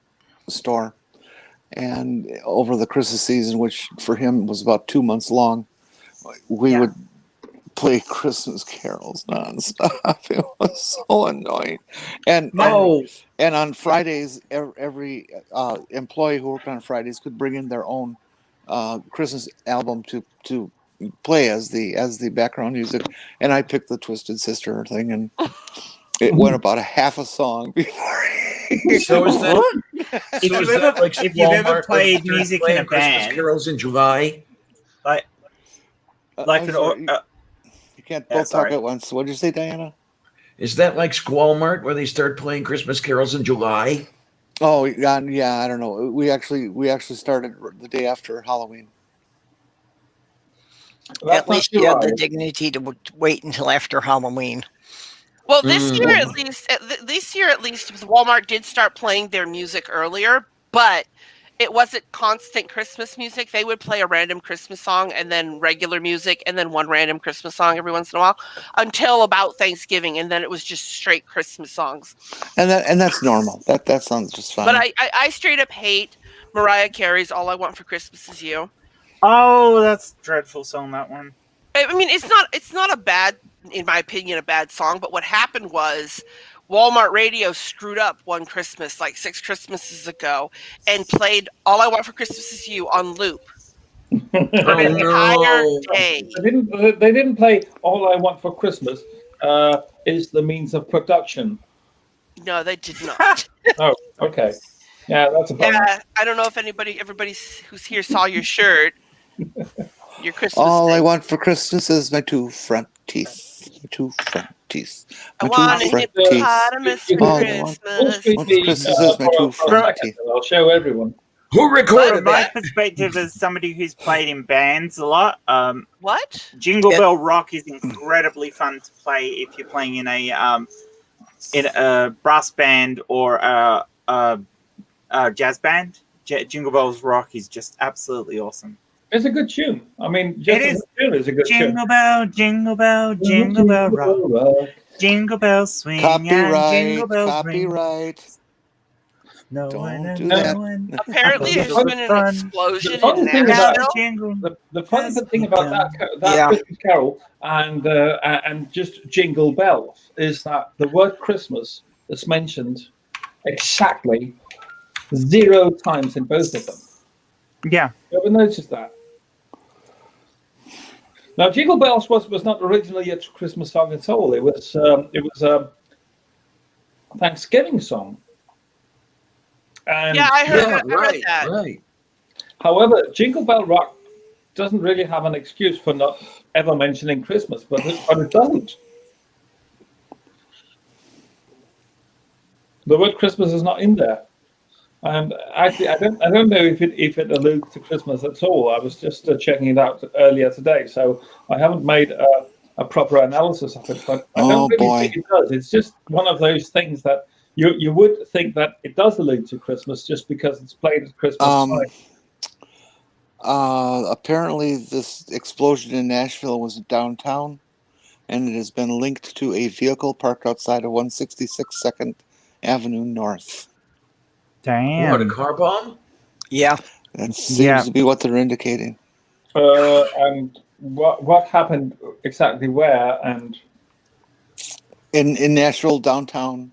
store, and over the Christmas season, which for him was about 2 months long, we would play Christmas carols nonstop. It was so annoying. And on Fridays, every employee who worked on Fridays could bring in their own Christmas album to play as the background music, and I picked the Twisted Sister thing, and it went about a half a song before. So is that? If you've ever played music in a band, carols in July, you can't both talk at once. What did you say, Diana? Is that like Squall-Mart where they start playing Christmas carols in July? Oh yeah, I don't know. We actually started the day after Halloween. At least you have the dignity to wait until after Halloween. Well, this year at least, Walmart did start playing their music earlier, but it wasn't constant Christmas music. They would play a random Christmas song and then regular music and then one random Christmas song every once in a while until about Thanksgiving, and then it was just straight Christmas songs. And that's normal. That sounds just fine. But I straight up hate Mariah Carey's "All I Want for Christmas Is You." Oh, that's a dreadful song, that one. I mean, it's not a bad, in my opinion, a bad song. But what happened was Walmart Radio screwed up one Christmas, like 6 Christmases ago, and played "All I Want for Christmas Is You" on loop for an entire day. They didn't play "All I Want for Christmas" is the means of production. No, they did not. Oh, okay. Yeah, that's a problem. Yeah, I don't know if everybody who's here saw your shirt. Your Christmas. All thing. I want for Christmas is my 2 front teeth. My 2 front teeth. I My want 2 a front teeth. hippopotamus for All I Christmas. want for Christmas is my 2 front teeth. I'll show everyone. Who recorded My that? perspective as somebody who's played in bands a lot, What? Jingle Bell Rock is incredibly fun to play if you're playing in a brass band or a jazz band. Jingle Bells Rock is just absolutely awesome. It's a good tune. I mean, just it is. It's a good tune. Jingle bell, jingle bell, jingle bell rock. Jingle bells swing. Copyright. Jingle bells Copyright. ring. No Don't one, do no that. one. Apparently, there's been an explosion The funny in thing about Nashville. the funny thing about that Christmas carol and just Jingle Bells is that the word Christmas is mentioned exactly 0 times in both of them. Yeah. You ever noticed that? Now, Jingle Bells was not originally a Christmas song at all. It was a Thanksgiving song. And Yeah, I heard that. Right. however, Jingle Bell Rock doesn't really have an excuse for not ever mentioning Christmas, but it doesn't. The word Christmas is not in there. And actually, I don't know if it alludes to Christmas at all. I was just checking it out earlier today, so I haven't made a proper analysis of it. But I don't really think it does. It's just one of those things that you would think that it does allude to Christmas just because it's played at Christmas time. Apparently, this explosion in Nashville was downtown, and it has been linked to a vehicle parked outside of 166 2nd Avenue North. Damn. What, a car bomb? Yeah. That seems to be what they're indicating. And what happened exactly where? And in Nashville downtown.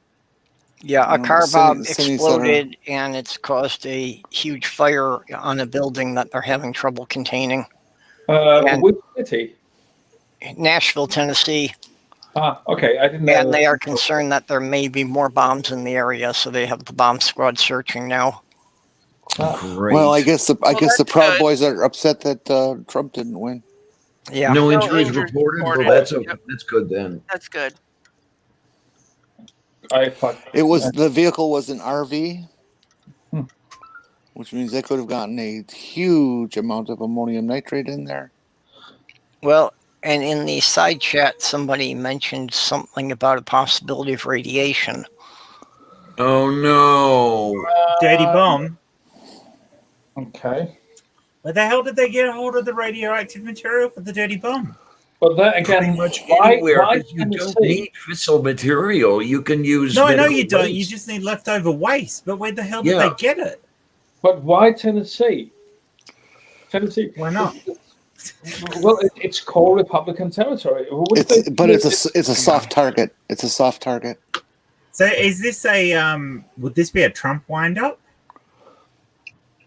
Yeah, a car bomb exploded, and it's caused a huge fire on a building that they're having trouble containing. Which city? Nashville, Tennessee. Ah, okay. I didn't know. And they are concerned that there may be more bombs in the area, so they have the bomb squad searching now. Great. Well, I guess the Proud Boys are upset that Trump didn't win. Yeah. No injuries reported. Well, that's good then. That's good. The vehicle was an RV, which means they could have gotten a huge amount of ammonium nitrate in there. Well, and in the side chat, somebody mentioned something about a possibility of radiation. Oh no! Dirty bomb. Okay. Where the hell did they get a hold of the radioactive material for the dirty bomb? But then again, pretty much anywhere. You don't need fissile material. You can use. No, I know you don't. You just need leftover waste. But where the hell did they get it? But why Tennessee? Tennessee. Why not? Well, it's core Republican territory. It's a soft target. It's a soft target. So, is this would this be a Trump wind-up?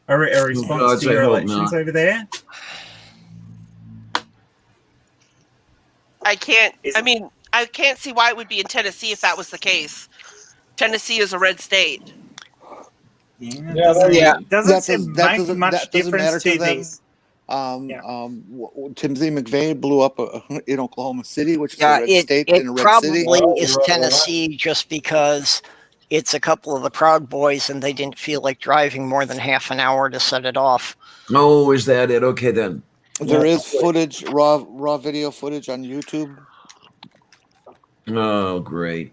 A response to your elections over there? I can't see why it would be in Tennessee if that was the case. Tennessee is a red state. Doesn't make much difference to these. Timothy McVeigh blew up in Oklahoma City, which is a red state in a red city. It probably is Tennessee just because it's a couple of the Proud Boys and they didn't feel like driving more than half an hour to set it off. Oh, is that it? Okay, then. There is footage, raw video footage on YouTube. Oh, great.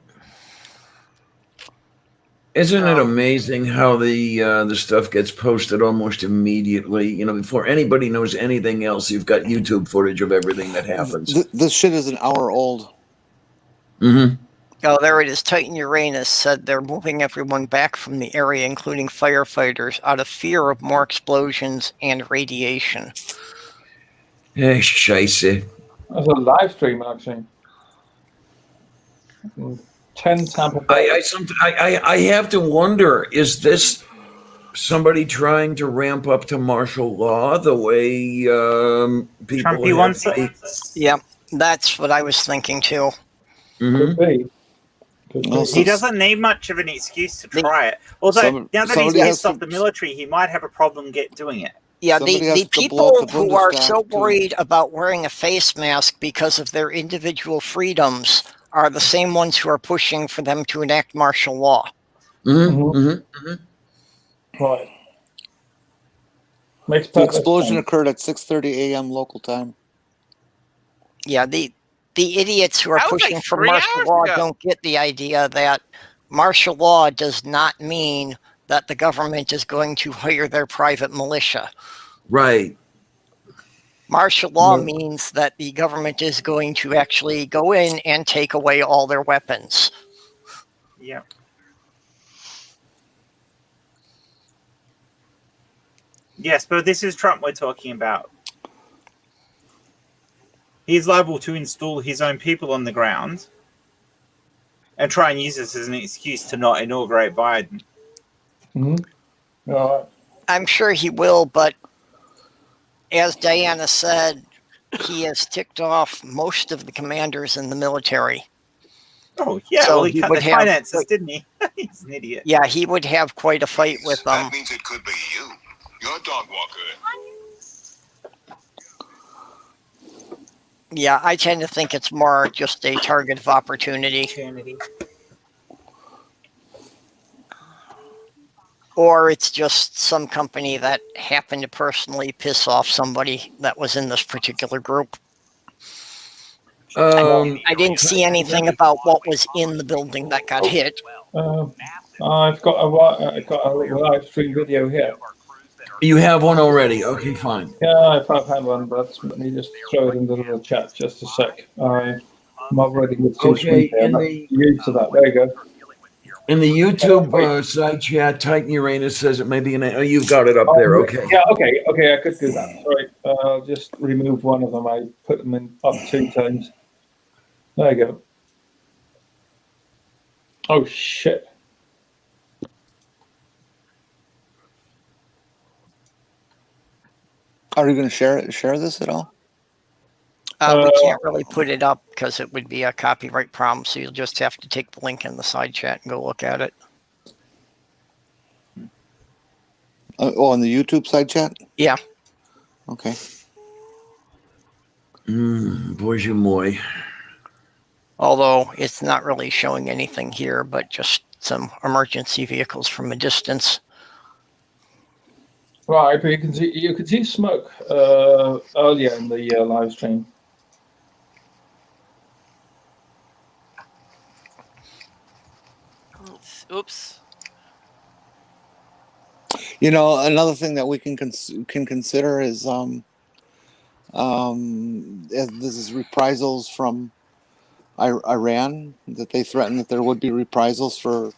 Isn't it amazing how the stuff gets posted almost immediately? You know, before anybody knows anything else, you've got YouTube footage of everything that happens. This shit is an hour old. Mm-hmm. Oh, there it is. Titan Uranus said they're moving everyone back from the area, including firefighters, out of fear of more explosions and radiation. Hey, scheisse. That's a live stream, actually. 10 Tampa Bay. I have to wonder, is this somebody trying to ramp up to martial law the way people Trumpy wants it? Yeah, that's what I was thinking too. Could be. He doesn't need much of an excuse to try it. Although, now that he's pissed off the military, he might have a problem doing it. Yeah, the people who are so worried about wearing a face mask because of their individual freedoms are the same ones who are pushing for them to enact martial law. Right. The explosion occurred at 6:30 a.m. local time. Yeah, the idiots who are pushing for martial law don't get the idea that martial law does not mean that the government is going to hire their private militia. Right. Martial law means that the government is going to actually go in and take away all their weapons. Yeah. Yes, but this is Trump we're talking about. He's liable to install his own people on the ground and try and use this as an excuse to not inaugurate Biden. I'm sure he will, but as Diana said, he has ticked off most of the commanders in the military. Oh, yeah, So well, he he cut would the have, finances, didn't he? He's an idiot. Yeah, he would have quite a fight with them. That means it could be you. You're a dog walker. Yeah, I tend to think it's more just a target of opportunity. Or it's just some company that happened to personally piss off somebody that was in this particular group. I didn't see anything about what was in the building that got hit. I've got a live stream video here. You have one already. Okay, fine. Yeah, I've had one, but let me just throw it into the chat just a sec. I'm operating with two screens here. Used to that. There you go. In the YouTube side chat, Titan Uranus says it may be an. Oh, you've got it up there. Okay. Yeah. Okay. I could do that. Sorry. I'll just remove one of them. I put them in up 2 times. There you go. Oh shit. Are you going to share this at all? We can't really put it up because it would be a copyright problem, so you'll just have to take the link in the side chat and go look at it. On the YouTube side chat? Yeah. Okay. Boy, moi. Although it's not really showing anything here, but just some emergency vehicles from a distance. Right, but you can see smoke earlier in the live stream. Oops. You know, another thing that we can consider is this is reprisals from Iran, that they threatened that there would be reprisals for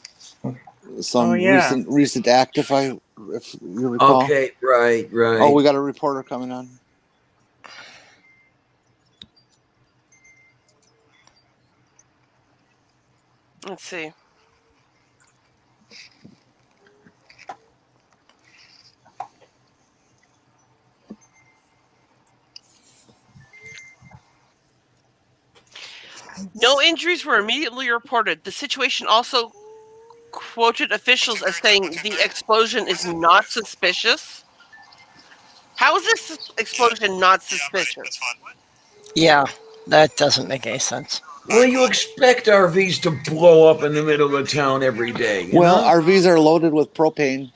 some recent act, if you recall. Okay, right. Oh, we got a reporter coming on. Let's see. No injuries were immediately reported. The situation also quoted officials as saying the explosion is not suspicious. How is this explosion not suspicious? Yeah, that doesn't make any sense. Well, you expect RVs to blow up in the middle of town every day. Well, RVs are loaded with propane.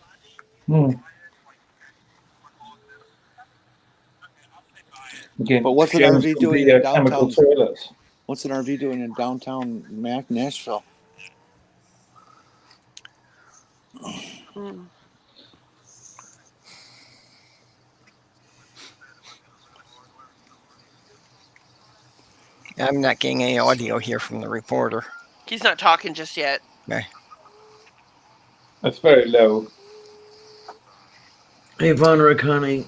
Again, but what's an RV doing in downtown? What's an RV doing in downtown Nashville? I'm not getting any audio here from the reporter. He's not talking just yet. Okay. That's very low. Hey, Von Ricani.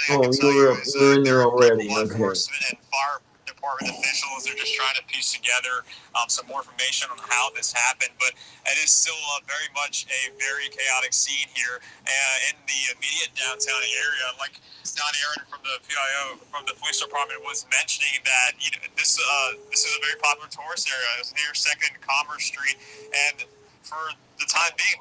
You're in there already. Law Okay. enforcement and fire department officials are just trying to piece together some more information on how this happened, but it is still very much a very chaotic scene here in the immediate downtown area. Like Don Aaron from the PIO, from the police department, was mentioning that this is a very popular tourist area. It's near 2nd Commerce Street, and for the time being,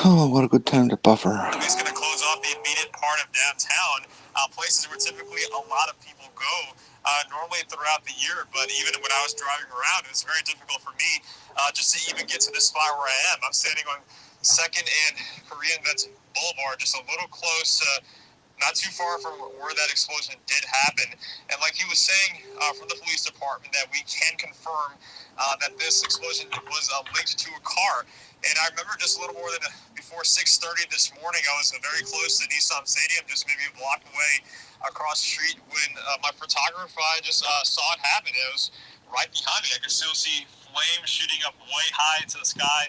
oh, what a good time to buffer. It's going to close off the immediate part of downtown, places where typically a lot of people go normally throughout the year. But even when I was driving around, it was very difficult for me just to even get to the spot where I am. I'm standing on 2nd and Korean Vets Boulevard, just a little close, not too far from where that explosion did happen. And like he was saying from the police department, that we can confirm that this explosion was linked to a car. And I remember just a little more than before 6:30 this morning, I was very close to Nissan Stadium, just maybe a block away across the street, when my photographer just saw it happen. It was right behind me. I could still see flames shooting up way high into the sky.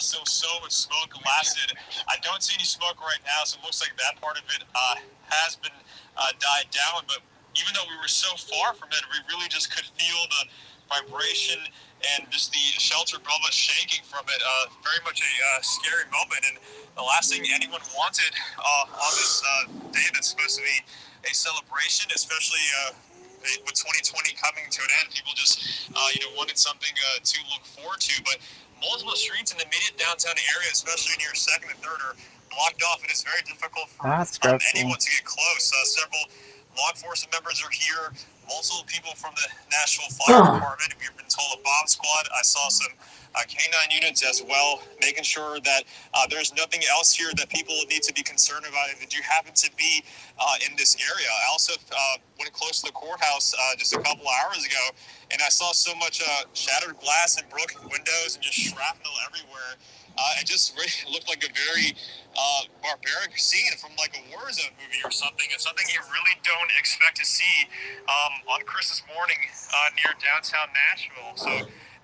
Still so much smoke lasted. I don't see any smoke right now, so it looks like that part of it has been died down. But even though we were so far from it, we really just could feel the vibration and just the shelter bulbous shaking from it. Very much a scary moment, and the last thing anyone wanted on this day that's supposed to be a celebration, especially with 2020 coming to an end. People just wanted something to look forward to, but multiple streets in the immediate downtown area, especially near 2nd and 3rd, are blocked off, and it's very difficult for anyone to get close. Several law enforcement members are here. Multiple people from the Nashville Fire Department. We've been told a bomb squad. I saw some K9 units as well, making sure that there's nothing else here that people need to be concerned about if you happen to be in this area. I also went close to the courthouse just a couple hours ago, and I saw so much shattered glass and broken windows and just shrapnel everywhere. It just really looked like a very barbaric scene from like a war zone movie or something. It's something you really don't expect to see on Christmas morning near downtown Nashville. So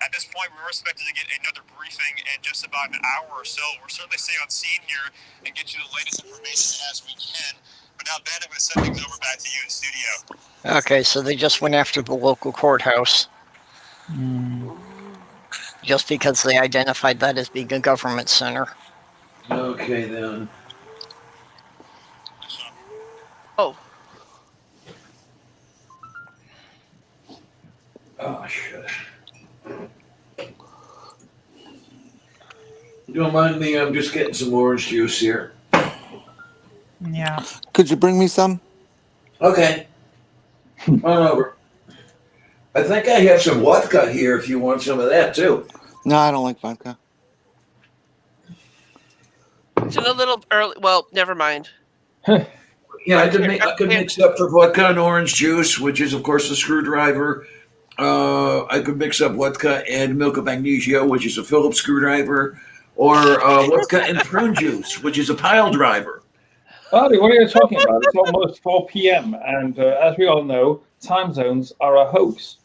at this point, we're expected to get another briefing in just about an hour or so. We're certainly staying on scene here and get you the latest information as we can. But now, Ben, I'm going to send things over back to you in studio. Okay, so they just went after the local courthouse. Just because they identified that as being a government center. Okay, then. Oh, shit. You don't mind me? I'm just getting some orange juice here. Yeah. Could you bring me some? Okay. On over. I think I have some vodka here if you want some of that, too. No, I don't like vodka. it's a little early. Well, never mind. Yeah, I could mix up the vodka and orange juice, which is, of course, a screwdriver. I could mix up vodka and milk of magnesia, which is a Phillips screwdriver, or vodka and prune juice, which is a pile driver. Buddy, what are you talking about? It's almost 4 p.m., and as we all know, time zones are a hoax.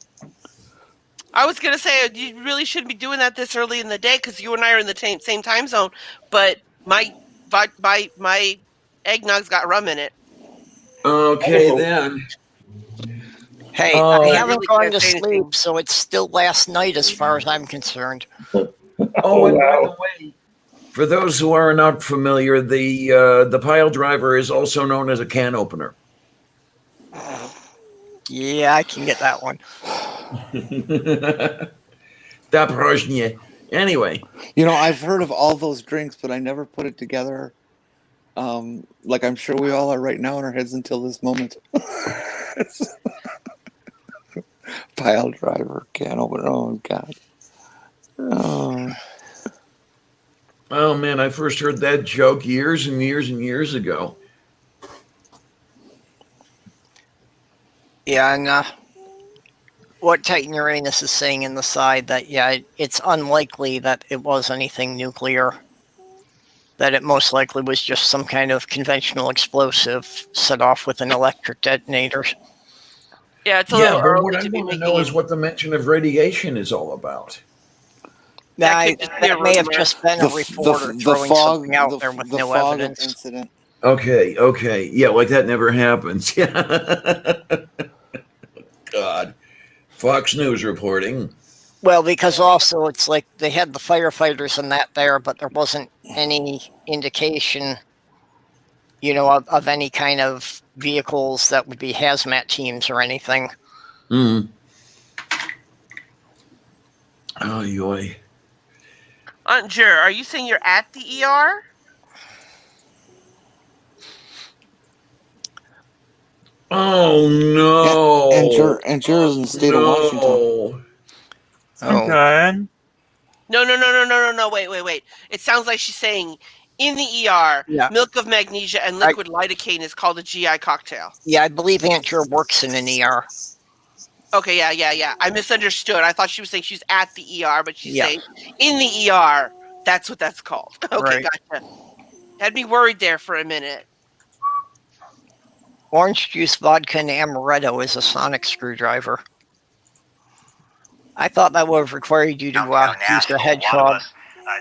I was going to say, you really shouldn't be doing that this early in the day because you and I are in the same time zone, but my eggnog's got rum in it. Okay, then. Hey, I haven't gone to sleep, so it's still last night as far as I'm concerned. And by the way, for those who are not familiar, the pile driver is also known as a can opener. Yeah, I can get that one. Anyway. I've heard of all those drinks, but I never put it together. Like I'm sure we all are right now in our heads until this moment. Pile driver, can opener. Oh, God. Oh, man, I first heard that joke years and years and years ago. Yeah, and what Titan Uranus is saying in the side that, yeah, it's unlikely that it was anything nuclear. That it most likely was just some kind of conventional explosive set off with an electric detonator. Yeah, it's a little but early what I to be want to making know is what the mention of radiation is all about. That may have just been a reporter throwing something out there with no evidence. Incident. Okay. Yeah, like that never happens. Yeah. God. Fox News reporting. Well, because also it's like they had the firefighters and that there, but there wasn't any indication, of any kind of vehicles that would be hazmat teams or anything. Oh, yoy. Aunt Jer, are you saying you're at the ER? Oh no! And Jer's in the state of Washington. Okay. No. Wait. It sounds like she's saying in the ER, milk of magnesia and liquid lidocaine is called a GI cocktail. Yeah, I believe Aunt Jer works in an ER. Okay, yeah. I misunderstood. I thought she was saying she's at the ER, but she's saying in the ER. That's what that's called. Okay, gotcha. Had me worried there for a minute. Orange juice, vodka, and amaretto is a sonic screwdriver. I thought that would have required you to use the hedgehog.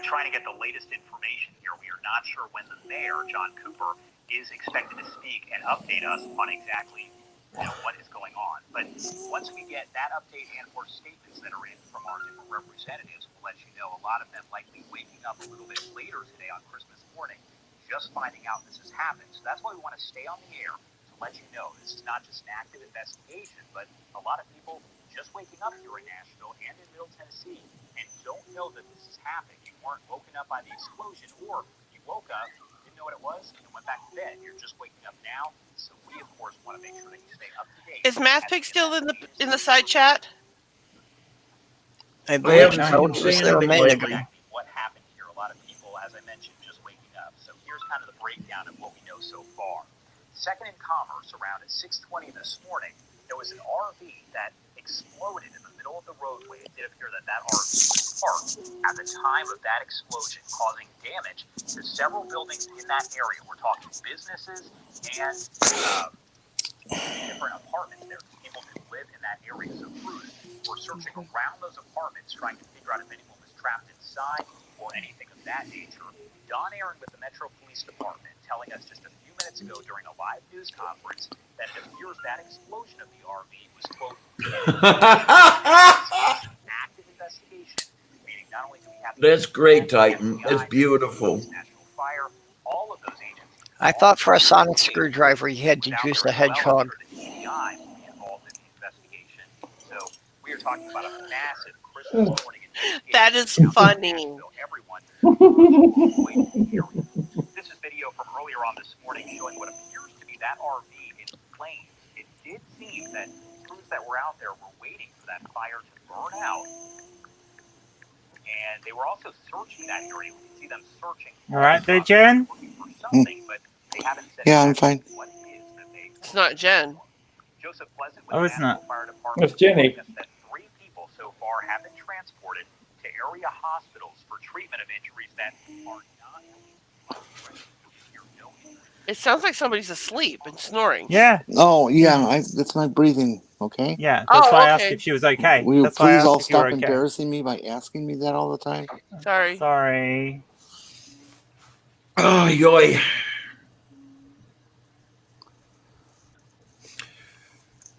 Trying to get the latest information here. We are not sure when the mayor, John Cooper, is expected to speak and update us on exactly what is going on. But once we get that update and or statements that are in from our different representatives, we'll let you know. A lot of them likely waking up a little bit later today on Christmas morning, just finding out this has happened. So that's why we want to stay on the air to let you know this is not just an active investigation, but a lot of people just waking up here in Nashville and in Middle Tennessee and don't know that this is happening. You weren't woken up by the explosion, or you woke up, didn't know what it was, and went back to bed. You're just waking up now. So we, of course, want to make sure that you stay up to date. Is MathPig still in the side chat? I believe so. Was there a minute ago? What happened here? A lot of people, as I mentioned, just waking up. So here's kind of the breakdown of what we know so far. Second in Commerce, around at 6:20 this morning, there was an RV that exploded in the middle of the roadway. It did appear that RV was parked at the time of that explosion, causing damage to several buildings in that area. We're talking businesses and different apartments there. People who live in that area. So crews were searching around those apartments, trying to figure out if anyone was trapped inside or anything of that nature. Don Aaron with the Metro Police Department telling us just a few minutes ago during a live news conference that it appears that explosion of the RV was, quote, active investigation, meaning not only do we have That's great, Titan. That's beautiful. National Fire, all of those agencies. I thought for a sonic screwdriver you had to juice the hedgehog. So we are talking about a massive Christmas morning. That is funny. This is video from earlier on this morning showing what appears to be that RV in flames. It did seem that crews that were out there were waiting for that fire to burn out. And they were also searching that area. We can see them searching. All right there, Jen? Something, but they haven't said I'm fine. what it is that they... It's not Jen. Joseph Pleasant with it's not. Fire Department. It's Jenny. That 3 people so far have been transported to area hospitals for treatment of injuries that are not. It sounds like somebody's asleep and snoring. Yeah. Oh, yeah. That's my breathing. Okay. Yeah. That's why I asked if she was okay. Will you that's why please all if you were stop embarrassing me by asking me that all the time? Sorry. Oh, yoy.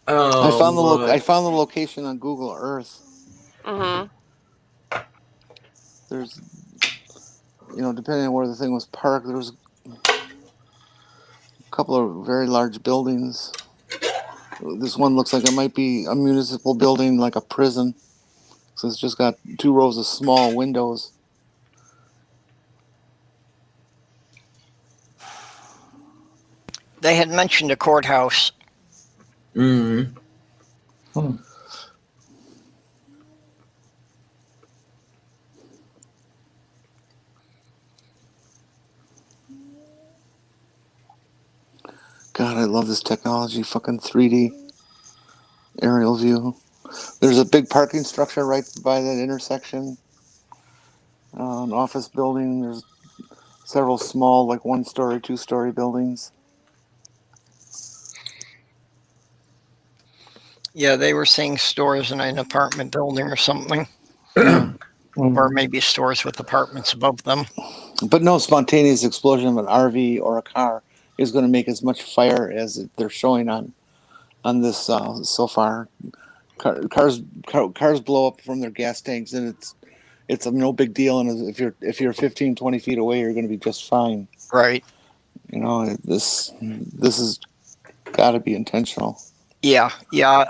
I found the location on Google Earth. Mm-hmm. There's, depending on where the thing was parked, there was a couple of very large buildings. This one looks like it might be a municipal building, like a prison. So it's just got 2 rows of small windows. They had mentioned a courthouse. Mm-hmm. God, I love this technology. Fucking 3D. aerial view. There's a big parking structure right by that intersection. An office building. There's several small, like 1-story, 2-story buildings. Yeah, they were saying stores in an apartment building or something. Yeah. Or maybe stores with apartments above them. But no spontaneous explosion of an RV or a car is going to make as much fire as they're showing on this so far. Cars blow up from their gas tanks, and it's no big deal. And if you're 15, 20 feet away, you're going to be just fine. Right. You know, this has got to be intentional. Yeah.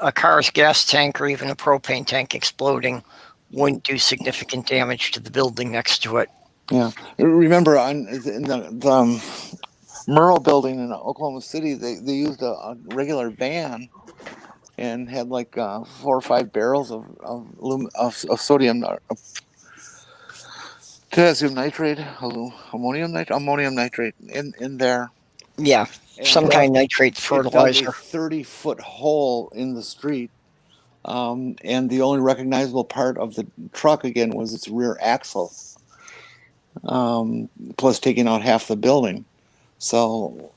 A car's gas tank or even a propane tank exploding wouldn't do significant damage to the building next to it. Yeah. Remember, in the Merle building in Oklahoma City, they used a regular van and had like 4 or 5 barrels of sodium, potassium nitrate, ammonium nitrate in there. Yeah, And some kind of nitrate fertilizer. It dug a 30-foot hole in the street, and the only recognizable part of the truck again was its rear axle, plus taking out half the building. So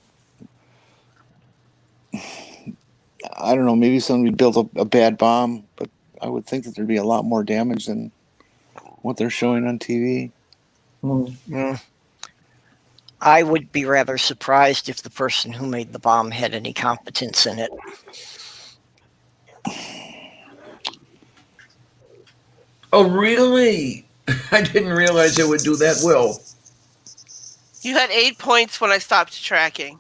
I don't know, maybe somebody built a bad bomb, but I would think that there'd be a lot more damage than what they're showing on TV. I would be rather surprised if the person who made the bomb had any competence in it. Oh, really? I didn't realize it would do that well. You had 8 points when I stopped tracking.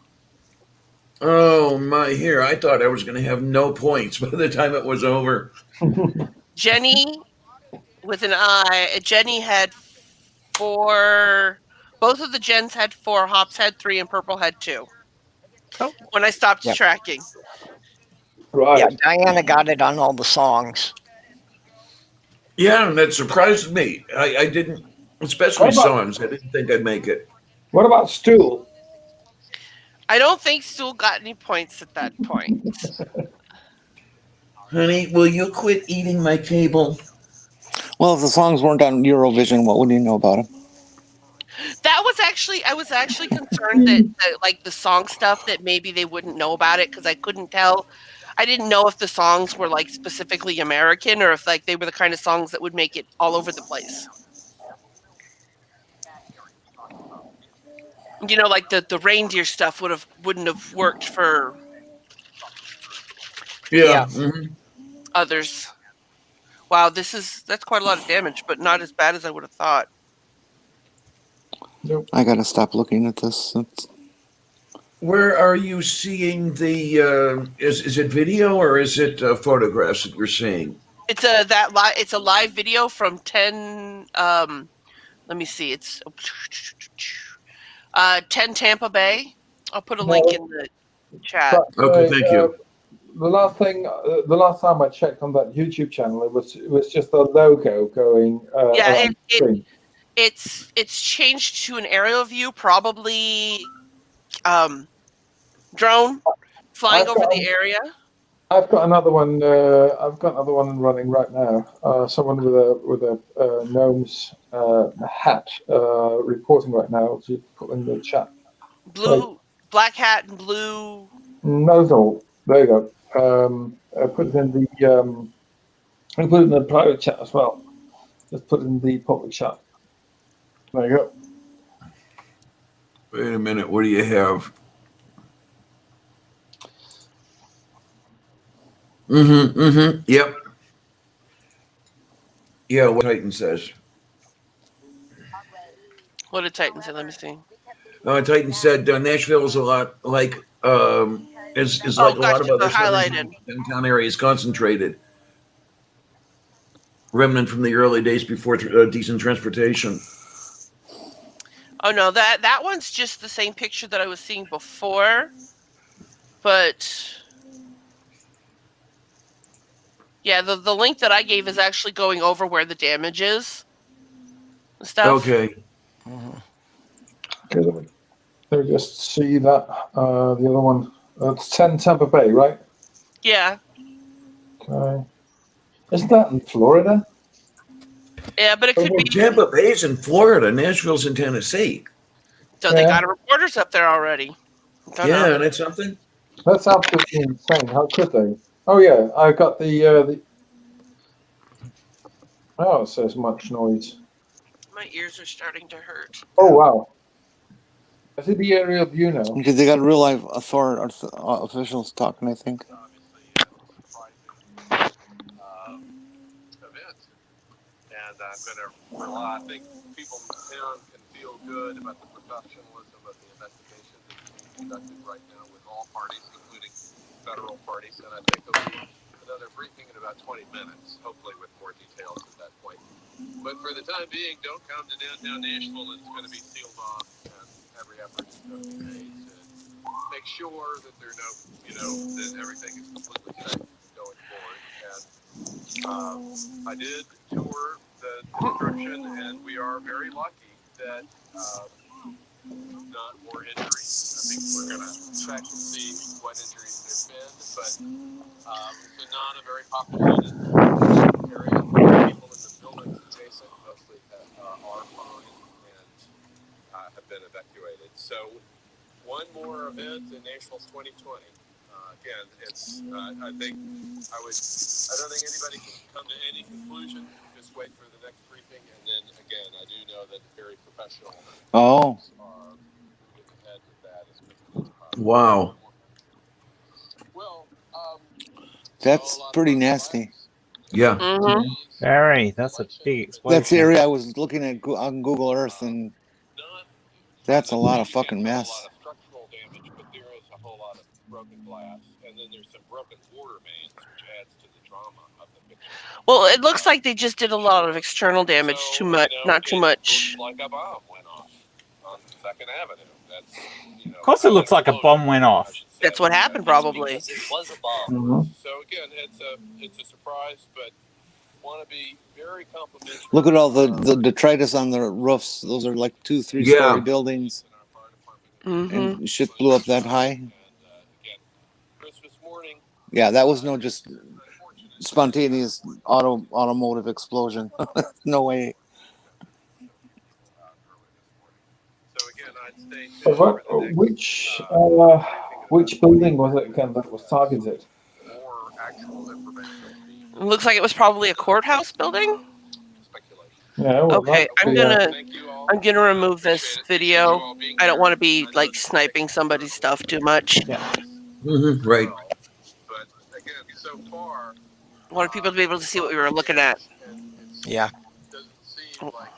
Oh, my, here. I thought I was going to have no points by the time it was over. Jenny, with an I, Jenny had 4. Both of the gens had 4, Hops had 3, and Purple had 2. Oh. When I stopped tracking. Right. Yeah, Diana got it on all the songs. Yeah, and that surprised me. I didn't, especially songs. I didn't think I'd make it. What about Stool? I don't think Stool got any points at that point. Honey, will you quit eating my cable? Well, if the songs weren't on Eurovision, what would you know about them? That was actually, I was actually concerned that like the song stuff, that maybe they wouldn't know about it, because I couldn't tell. I didn't know if the songs were like specifically American or if like they were the kind of songs that would make it all over the place. You know, like the reindeer stuff wouldn't have worked for others. Wow, that's quite a lot of damage, but not as bad as I would have thought. Nope. I gotta stop looking at this. Where are you seeing the? Is it video or is it photographs that you're seeing? It's a live video from 10. Let me see. It's 10 Tampa Bay. I'll put a link in the chat. Okay, thank you. The last time I checked on that YouTube channel, it was just the logo going. It's changed to an aerial view, probably drone flying over the area. I've got another one. I've got another one running right now. Someone with a gnome's hat reporting right now. To put in the chat. Black hat and blue. No. There you go. I put it in the. I put it in the private chat as well. Just put it in the public chat. There you go. Wait a minute. What do you have? Yep. Yeah, what Titan says. What did Titan say? Let me see. Titan said Nashville is a lot like is like a lot of other downtown areas concentrated. Remnant from the early days before decent transportation. Oh no, that one's just the same picture that I was seeing before, but yeah, the link that I gave is actually going over where the damage is and stuff. Okay. Okay, let me just see that. The other one, it's 10 Tampa Bay, right? Yeah. Isn't that in Florida? Yeah, but it could be. Tampa Bay's in Florida. Nashville's in Tennessee. So they got reporters up there already. Yeah, and it's something. That's absolutely insane. How could they? Oh yeah, I got the. Oh, it says much noise. My ears are starting to hurt. Oh wow. I see the aerial view now. Because they got real life officials talking, I think. Event. And I'm going to rely, I think people in town can feel good about the professionalism of the investigation that's being conducted right now with all parties, including federal parties. And I think there'll be another briefing in about 20 minutes, hopefully with more details at that point. But for the time being, don't come to downtown Nashville. It's going to be sealed off, and every effort is going to be made to make sure that there are no, that everything is completely safe going forward. And I did tour the description, and we are very lucky that not more injuries. I think we're going to check and see what injuries there've been, but it's not a very populated area. People in the buildings adjacent mostly are fine and have been evacuated. So one more event in Nashville's 2020. Again, it's. I don't think anybody can come to any conclusion. Just wait for the next briefing, and then again, I do know that very professional. Oh. Are moving ahead with that as quickly as possible. Wow. Well, that's pretty nasty. Yeah. Mm-hmm. Very. That's a big explosion. That's the area I was looking at on Google Earth, and that's a lot of fucking mess. A lot of structural damage, but there is a whole lot of broken glass, and then there's some broken water mains, which adds to the drama of the picture. Well, it looks like they just did a lot of external damage. Too much, not too much. Looks like a bomb went off on 2nd Avenue. That's, Of course, it looks like a bomb went off. That's what happened, probably. It was a bomb. So again, it's a surprise, but want to be very complimentary. Look at all the detritus on the roofs. Those are like 2-3-story buildings. And shit blew up that high. Yeah, that was no just spontaneous automotive explosion. No way. So again, I'd stay Which building was it again that was targeted? more actual information. It looks like it was probably a courthouse building. Yeah. Well, okay, I'm gonna remove this video. I don't want to be like sniping somebody's stuff too much. Yeah. Right. But again, so far, I wanted people to be able to see what we were looking at. Yeah. Doesn't seem like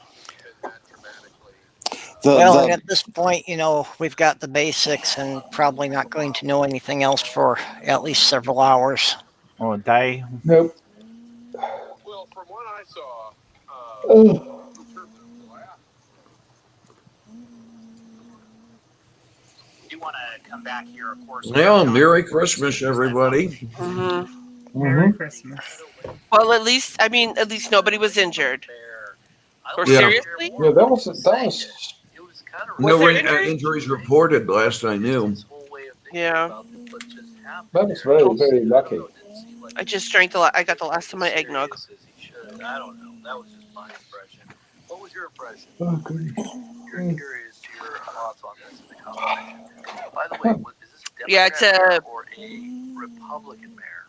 it's been that dramatically. Well, and at this point, we've got the basics and probably not going to know anything else for at least several hours. Or a day. Nope. Well, from what I saw, do want to come back here, of course. Well, Merry Christmas, everybody. Merry Christmas. Well, at least nobody was injured. Or seriously? Yeah, that was. No injuries reported last I knew. Yeah. That was very, very lucky. I just drank I got the last of my eggnog. I don't know. That was just my impression. What was your impression? Oh, goodness. Very curious to your thoughts on this in the conversation. By the way, is this a Democrat or a Republican mayor?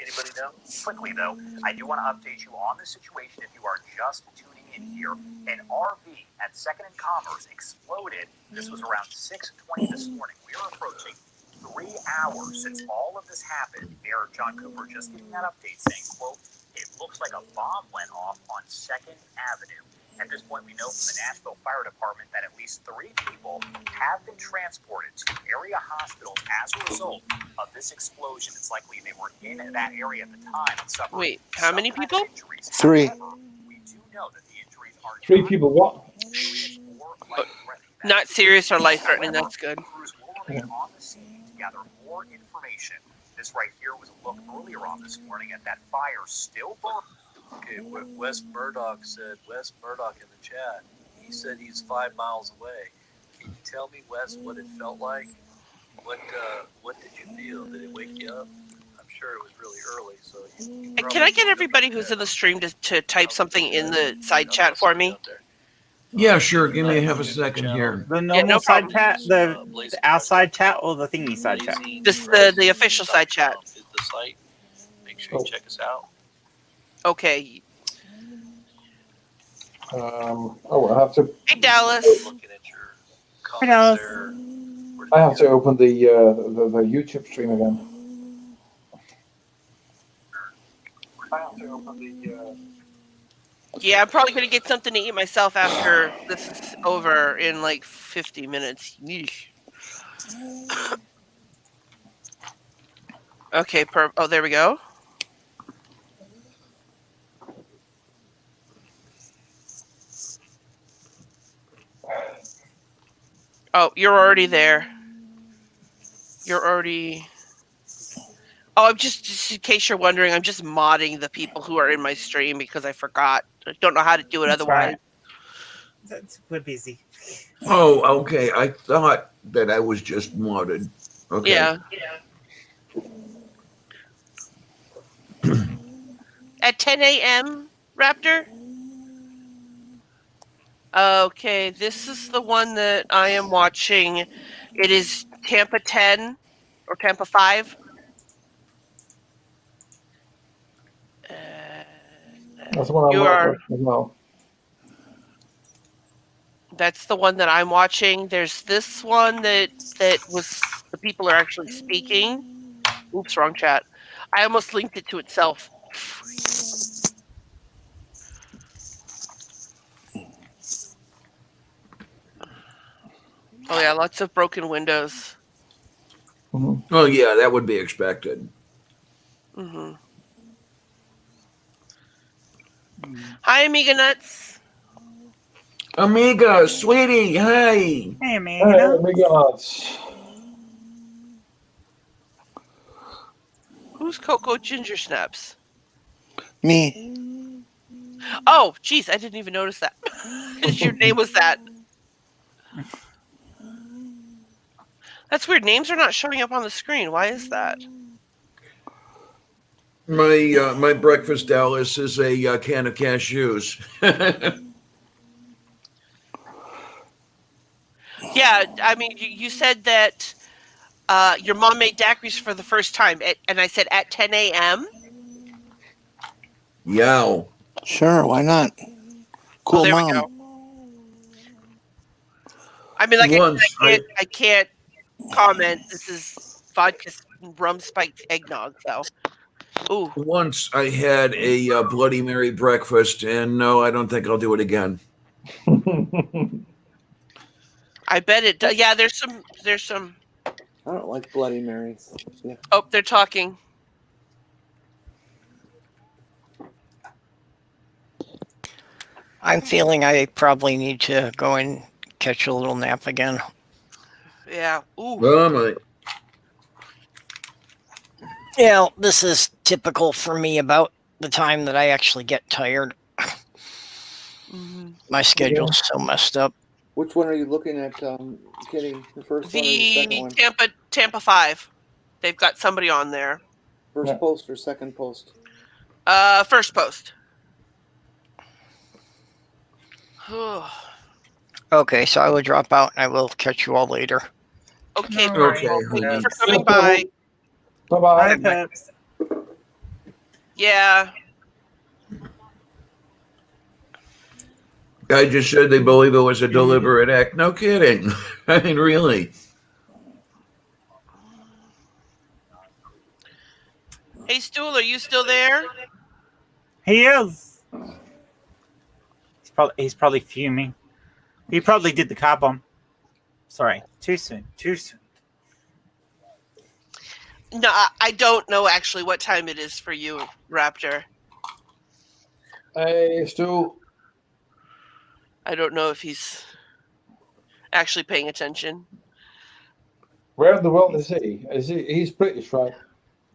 Anybody know? Quickly, though, I do want to update you on the situation if you are just tuning in here. An RV at 2nd and Commerce exploded. This was around 6:20 this morning. We are approaching 3 hours since all of this happened. Mayor John Cooper just giving that update saying, quote, it looks like a bomb went off on 2nd Avenue. At this point, we know from the Nashville Fire Department that at least 3 people have been transported to area hospitals as a result of this explosion. It's likely they were in that area at the time and suffered. Wait, how many people? 3. However, we do know that the injuries are 3 people what? serious or life-threatening. Not serious or life-threatening. That's good. Crews will remain on the scene to gather more information. This right here was a look earlier on this morning at that fire still burning. Okay, Wes Murdoch said, Wes Murdoch in the chat, he said he's 5 miles away. Can you tell me, Wes, what it felt like? What did you feel? Did it wake you up? I'm sure it was really early. So can I get everybody who's in the stream to type something in the side chat for me? Yeah, sure. Give me half a second here. The normal side chat, the outside chat, or the thingy side chat? Just the official side chat. Is the site. Make sure you check us out. Okay. I have to. Hey, Dallas. Looking at your Hey, Dallas. there. I have to open the YouTube stream again. Yeah, I'm probably going to get something to eat myself after this is over in like 50 minutes. Yeesh. Okay, oh, there we go. Oh, you're already there. You're already... Oh, I'm just in case you're wondering, I'm just modding the people who are in my stream because I forgot. I don't know how to do it otherwise. We're busy. Oh, okay. I thought that I was just modded. Okay. Yeah. At 10 a.m., Raptor? Okay, this is the one that I am watching. It is Tampa 10 or Tampa 5. That's the one I'm watching as well. That's the one that I'm watching. There's this one that was the people are actually speaking. Oops, wrong chat. I almost linked it to itself. Oh yeah, lots of broken windows. Mm-hmm. Oh yeah, that would be expected. Mm-hmm. Hi, Amiga Nuts. Amiga, sweetie, hi. Hey, Amiga. Amiga Nuts. Who's Coco Ginger Snaps? Me. Oh, geez, I didn't even notice that. Your name was that. That's weird. Names are not showing up on the screen. Why is that? My breakfast, Dallas, is a can of cashews. Yeah, I mean, you said that your mom made daiquiris for the first time, and I said at 10 a.m. Yow. Sure, why not? Cool there mom. We go. I mean, like I can't comment. This is vodka rum spiked eggnog, so. Ooh. Once I had a Bloody Mary breakfast, and no, I don't think I'll do it again. I bet it does. Yeah, there's some. I don't like Bloody Marys. Yeah. Oh, they're talking. I'm feeling I probably need to go and catch a little nap again. Yeah. Ooh. Well, I might. Yeah, this is typical for me about the time that I actually get tired. Mm-hmm. My schedule's so messed up. Which one are you looking at, Kitty? The first one or the second one? Tampa 5. They've got somebody on there. First post or second post? First post. Okay, so I will drop out and I will catch you all later. Okay, Okay. thank you for coming by. Bye-bye. Bye, Peps. Yeah. I just said they believe it was a deliberate act. No kidding. I mean, really. Hey, Stool, are you still there? He is. He's probably fuming. He probably did the car bomb. Sorry, too soon. Too soon. No, I don't know actually what time it is for you, Raptor. Hey, Stu. I don't know if he's actually paying attention. Where in the world is he? He's British, right?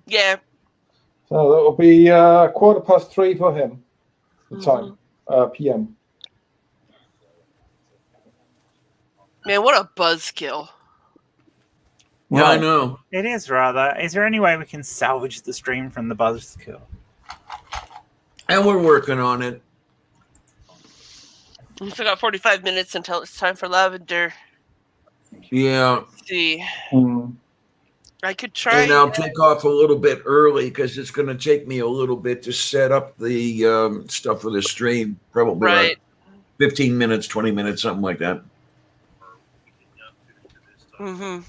Yeah. So that will be 3:15 for him. The time, PM. Man, what a buzzkill. Yeah, I know. It is rather. Is there any way we can salvage the stream from the buzzkill? And we're working on it. We still got 45 minutes until it's time for lavender. Yeah. Let's see. I could try. And I'll take off a little bit early because it's going to take me a little bit to set up the stuff for the stream. Probably like 15 minutes, 20 minutes, something like that. Mm-hmm.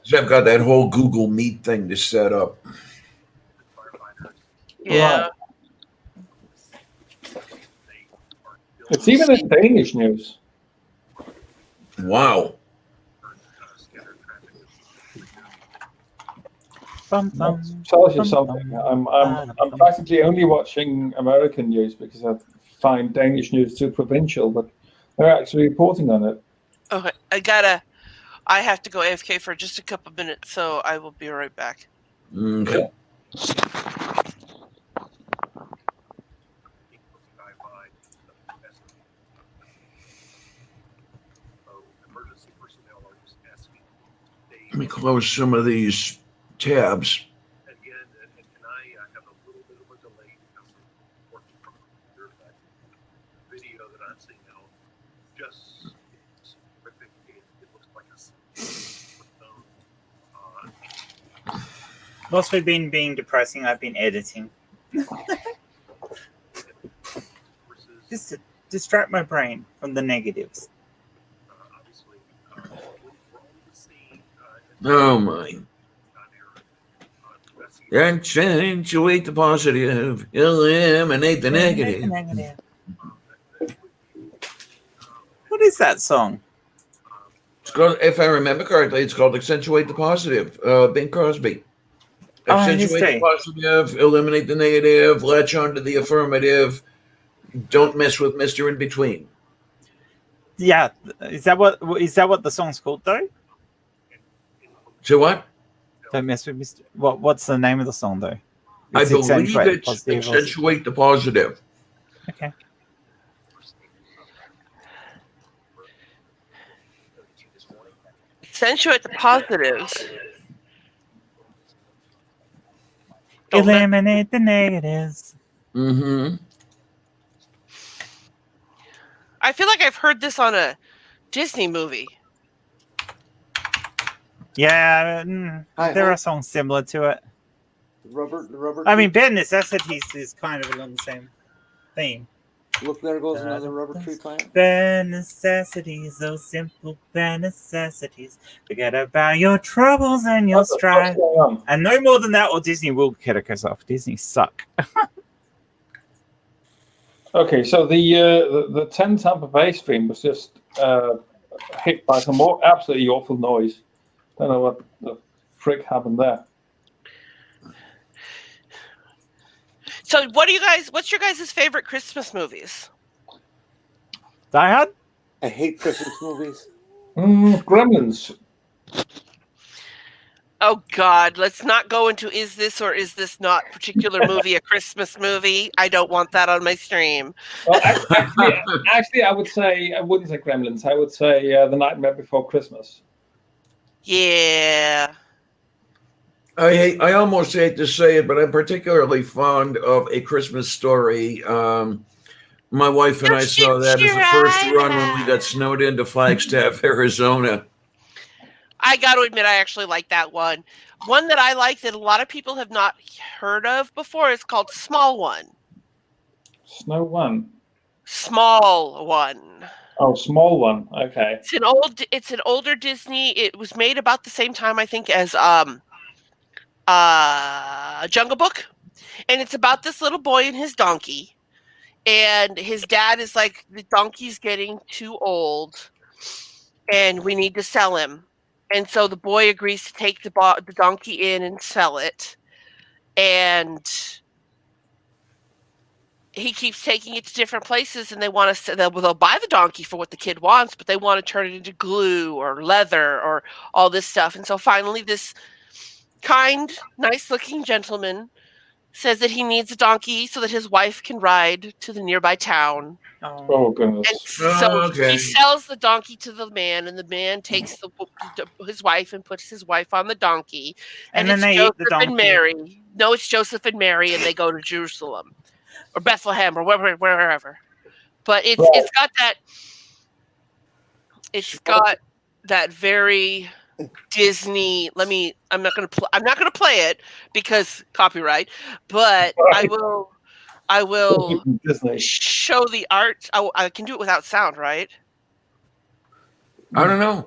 So I've got that whole Google Meet thing to set up. Yeah. It's even in Danish news. Wow. Tells you something. I'm practically only watching American news because I find Danish news too provincial, but they're actually reporting on it. Okay, I have to go AFK for just a couple minutes, so I will be right back. Okay. Let me close some of these tabs. Whilst we've been being depressing, I've been editing. Just to distract my brain from the negatives. Oh my. Accentuate the positive, eliminate the negative. What is that song? It's called, if I remember correctly, it's called Accentuate the Positive. Bing Crosby. Accentuate the positive, eliminate the negative, latch onto the affirmative, don't mess with Mr. In Between. Yeah, is that what the song's called though? So what? Don't mess with Mr. What's the name of the song though? I believe it's Accentuate the Positive. Okay. Accentuate the positives. Eliminate the negatives. Mm-hmm. I feel like I've heard this on a Disney movie. Yeah, there are songs similar to it. Rubber. I mean, Bare Necessities is kind of along the same theme. Look, there goes another rubber tree plant. Bare necessities, those simple bare necessities. Forget about your troubles and your strife. And no more than that, or Disney will kick us off. Disney suck. Okay, so the 10 Tampa Bay stream was just hit by some absolutely awful noise. Don't know what the frick happened there. So, what's your guys' favorite Christmas movies? Die Hard? I hate Christmas movies. Gremlins. Oh God, let's not go into is this or is this not particular movie a Christmas movie? I don't want that on my stream. Well, actually, I wouldn't say Gremlins. I would say The Nightmare Before Christmas. Yeah. I almost hate to say it, but I'm particularly fond of A Christmas Story. My wife and I saw that as the first run when we got snowed into Flagstaff, Arizona. I got to admit, I actually like that one. One that I like that a lot of people have not heard of before is called Small One. Snow One. Small One. Oh, Small One. Okay. It's an older Disney. It was made about the same time, I think, as Jungle Book, and it's about this little boy and his donkey, and his dad is like, the donkey's getting too old and we need to sell him, and so the boy agrees to take the donkey in and sell it, and he keeps taking it to different places, and they'll buy the donkey for what the kid wants, but they want to turn it into glue or leather or all this stuff, and so finally this kind, nice-looking gentleman says that he needs a donkey so that his wife can ride to the nearby town. Oh goodness! And so he sells the donkey to the man, and the man takes his wife and puts his wife on the donkey. And then it's they eat the Joseph and donkey. Mary. No, it's Joseph and Mary, and they go to Jerusalem or Bethlehem or wherever. But it's got that. It's got that very Disney. I'm not gonna play it because copyright. But I will show the art. I can do it without sound, right? I don't know.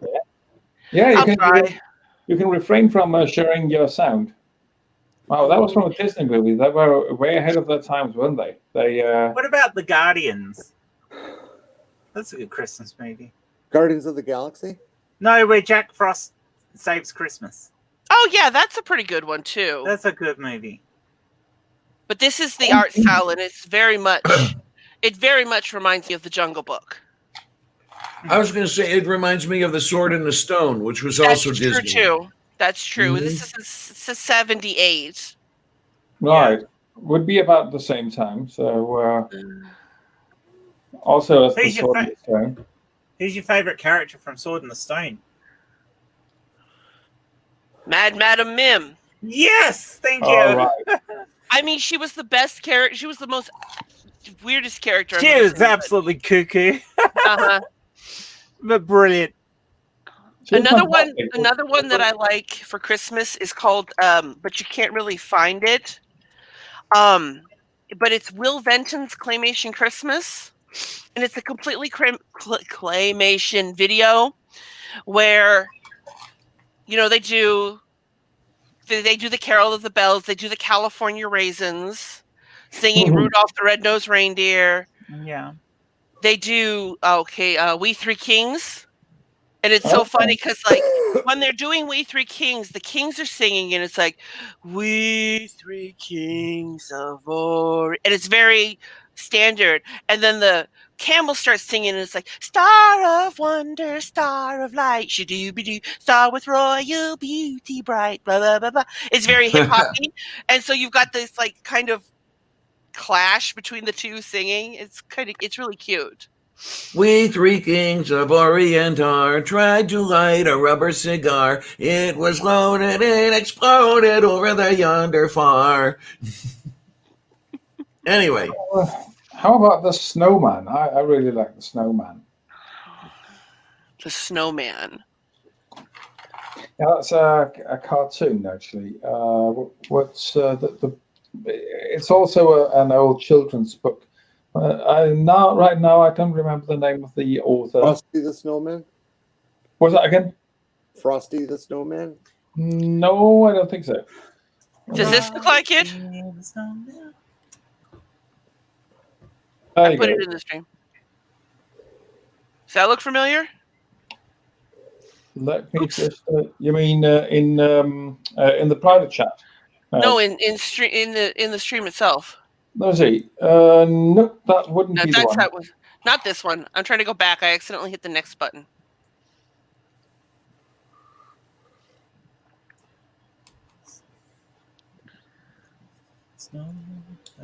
Yeah, I'll try. You can refrain from sharing your sound. Wow, that was from a Disney movie. They were way ahead of their times, weren't they? What about The Guardians? That's a good Christmas movie. Guardians of the Galaxy? No, where Jack Frost saves Christmas. Oh yeah, that's a pretty good one too. That's a good movie. But this is the art style, and it very much reminds me of The Jungle Book. I was going to say it reminds me of The Sword and the Stone, which was also Disney. That's true too. That's true. Mm-hmm. This is a 78. Right, would be about the same time. So also as The Sword and the Stone. Who's your favorite character from Sword and the Stone? Madam Mim. Yes, thank you. Oh, right. I mean, she was the best character. She was the most weirdest character. She was absolutely cuckoo. But brilliant. Another one that I like for Christmas is called, but you can't really find it. But it's Will Venton's Claymation Christmas, and it's a completely claymation video where, they do the Carol of the Bells, they do the California Raisins, singing Rudolph the Red-Nosed Reindeer. Yeah. They do We Three Kings. And it's so funny because, when they're doing We Three Kings, the kings are singing, and it's like, we three kings of Orient. And it's very standard. And then the camel starts singing, and it's like, star of wonder, star of light, shadoo-be-doo, star with royal beauty bright, blah, blah, blah, blah. It's very hip-hoppy. And so you've got this, kind of clash between the two singing. It's really cute. We three kings of Orient tried to light a rubber cigar. It was loaded and exploded over the yonder far. Anyway. How about the snowman? I really like the snowman. The snowman. Yeah, that's a cartoon, actually. It's also an old children's book. Right now, I don't remember the name of the author. Frosty the Snowman? Was that again? Frosty the Snowman? No, I don't think so. Does this look like it? I put it in the stream. Does that look familiar? Let me just. You mean in the private chat? No, in the stream itself. Let's see. Nope, that wouldn't be the one. That one. Not this one. I'm trying to go back. I accidentally hit the next button.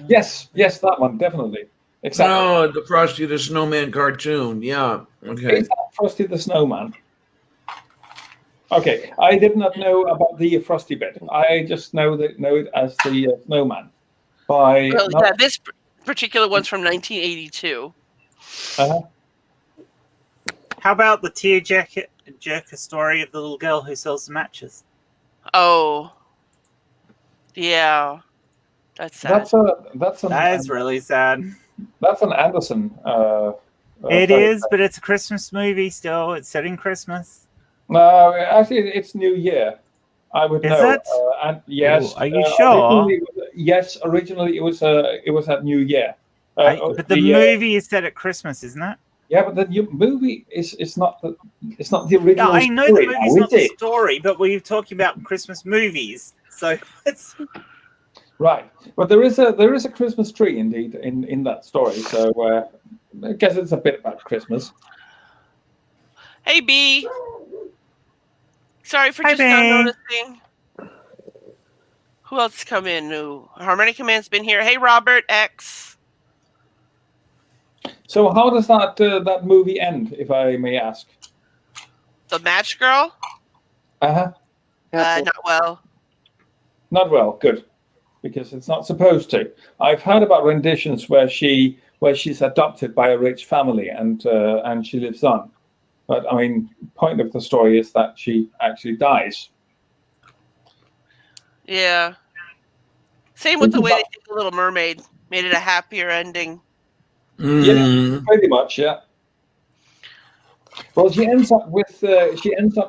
Yes, that one, definitely. Exactly. Oh, the Frosty the Snowman cartoon. Yeah. Okay. Is that Frosty the Snowman? Okay, I did not know about the Frosty bit. I just know it as the Snowman. This particular one's from 1982. How about the tearjerker story of the little girl who sells the matches? Oh, yeah, that's sad. That is really sad. That's an Anderson. It is, but it's a Christmas movie still. It's set in Christmas. No, actually, it's New Year. I would know. Is it? And yes. Ooh, are you sure? Yes, originally it was at New Year. But the movie is set at Christmas, isn't it? Yeah, but the movie is not the original. No, I know story. the movie's not the story, but we're talking about Christmas movies, so it's right. But there is a Christmas tree indeed in that story. So I guess it's a bit about Christmas. Hey B. Sorry for just not noticing. Who else come in? New Harmony Command's been here. Hey, Robert X. So how does that movie end, if I may ask? The Match Girl? Uh-huh. Not well. Not well, good. Because it's not supposed to. I've heard about renditions where she's adopted by a rich family and she lives on. But I mean, point of the story is that she actually dies. Yeah. Same with the way they did The Little Mermaid. Made it a happier ending. Yeah, pretty much, yeah. Well, she ends up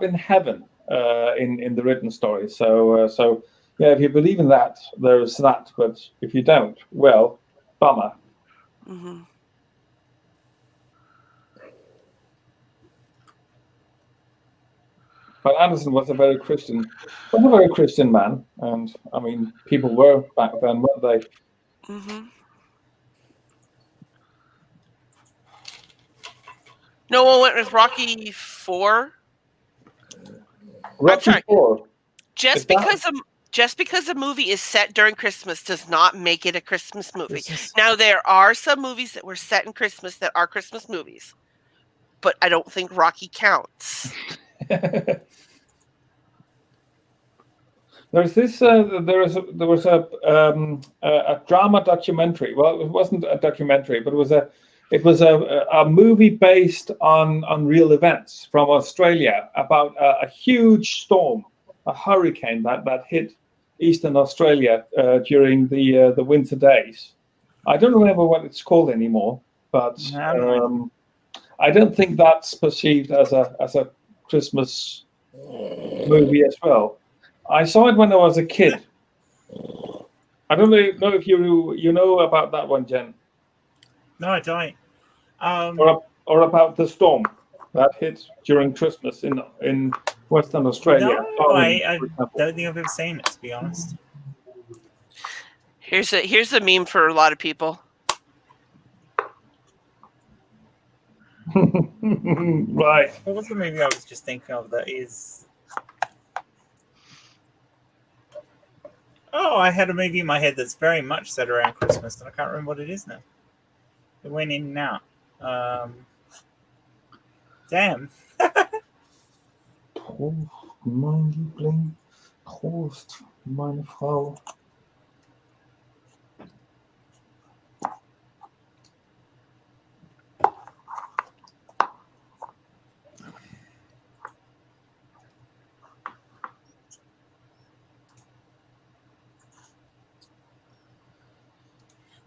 in heaven in the written story. So yeah, if you believe in that, there's that. But if you don't, well, bummer. Mm-hmm. But Anderson was a very Christian man, and I mean, people were back then, weren't they? Mm-hmm. No one went with Rocky 4. Rocky 4. Just because a movie is set during Christmas does not make it a Christmas movie. Now, there are some movies that were set in Christmas that are Christmas movies, but I don't think Rocky counts. There was a drama documentary. Well, it wasn't a documentary, but it was a movie based on real events from Australia about a huge storm, a hurricane that hit eastern Australia during the winter days. I don't remember what it's called anymore, but I don't think that's perceived as a Christmas movie as well. I saw it when I was a kid. I don't know if you know about that one, Jen. No, I don't. Or about the storm that hit during Christmas in Western Australia. No, I don't think I've ever seen it, to be honest. Here's a meme for a lot of people. Right. What was the movie I was just thinking of that is... Oh, I had a movie in my head that's very much set around Christmas, and I can't remember what it is now. It went in and out. Damn. Mein Liebling, Prost, meine Frau.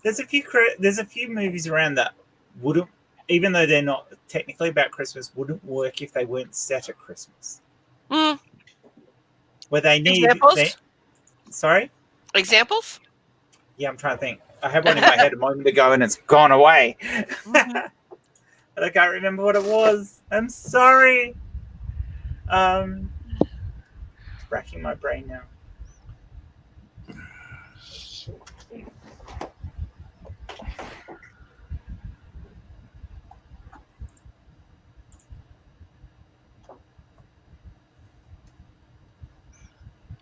There's a few movies around that wouldn't, even though they're not technically about Christmas, wouldn't work if they weren't set at Christmas. Mm. Where they need examples. Sorry? Examples? Yeah, I'm trying to think. I had one in my head a moment ago and it's gone away. Mm-hmm. I can't remember what it was. I'm sorry. Racking my brain now.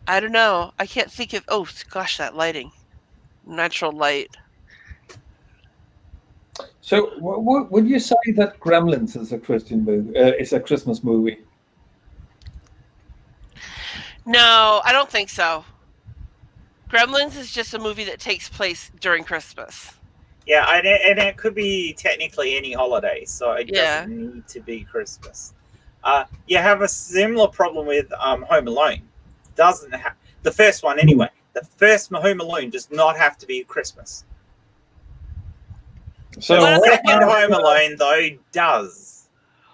I don't know. I can't think of. Oh gosh, that lighting, natural light. So, would you say that Gremlins is a Christian movie? Is a Christmas movie? No, I don't think so. Gremlins is just a movie that takes place during Christmas. Yeah, and it could be technically any holiday, so it doesn't need to be Christmas. You have a similar problem with Home Alone. Doesn't have the first one anyway. The first Home Alone does not have to be Christmas. So the second Home Alone though does.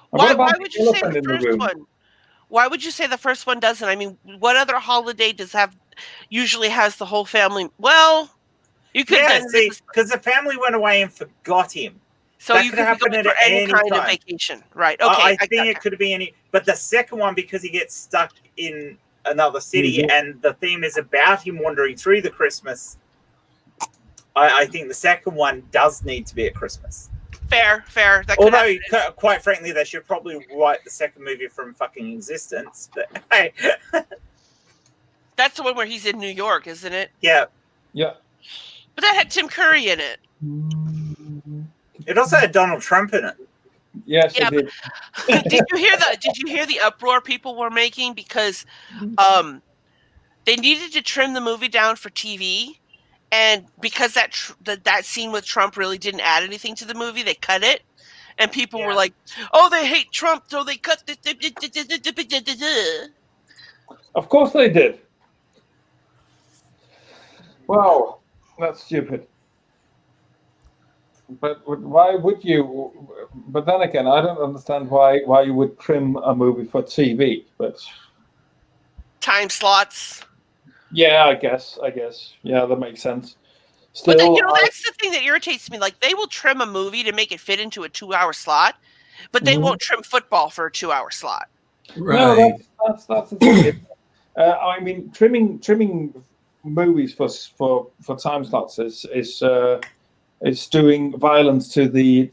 Why would you say the first one? Why would you say the first one doesn't? I mean, what other holiday usually has the whole family? Well, you could see because the family went away and forgot him. So you could happen at any kind of vacation, right? Okay, I think it could be any. But the second one, because he gets stuck in another city, and the theme is about him wandering through the Christmas. I think the second one does need to be at Christmas. Fair. Although, quite frankly, they should probably write the second movie from fucking existence. But hey, That's the one where he's in New York, isn't it? Yeah. Yeah. But that had Tim Curry in it. It also had Donald Trump in it. Yes, Yeah, it did. Did you hear the uproar people were making because they needed to trim the movie down for TV, and because that scene with Trump really didn't add anything to the movie, they cut it, and people were like, "Oh, they hate Trump, so they cut this." Of course they did. Wow, that's stupid. But why would you? But then again, I don't understand why you would trim a movie for TV. But time slots. Yeah, I guess. Yeah, that makes sense. Still, but then, that's the thing that irritates me. Like, they will trim a movie to make it fit into a 2-hour slot, but they won't trim football for a 2-hour slot. Right. No, that's the thing. I mean, trimming movies for time slots is doing violence to the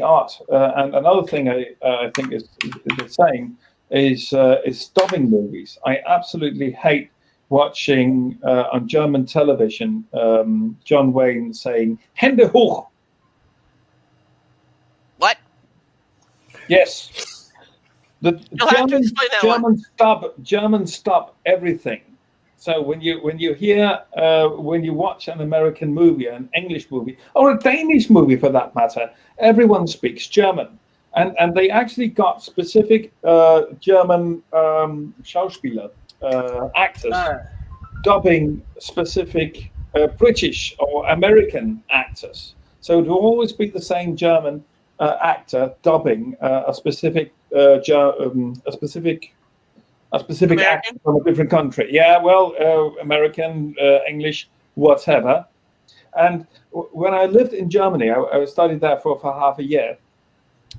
art. And another thing I think is the same is stopping movies. I absolutely hate watching on German television John Wayne saying "Hände hoch." What? Yes, the German stop everything. So when you watch an American movie, an English movie, or a Danish movie for that matter, everyone speaks German, and they actually got specific German Schauspieler, actors, dubbing specific British or American actors. So it will always be the same German actor dubbing a specific actor from a different country. Yeah, well, American, English, whatever. And when I lived in Germany, I studied there for half a year,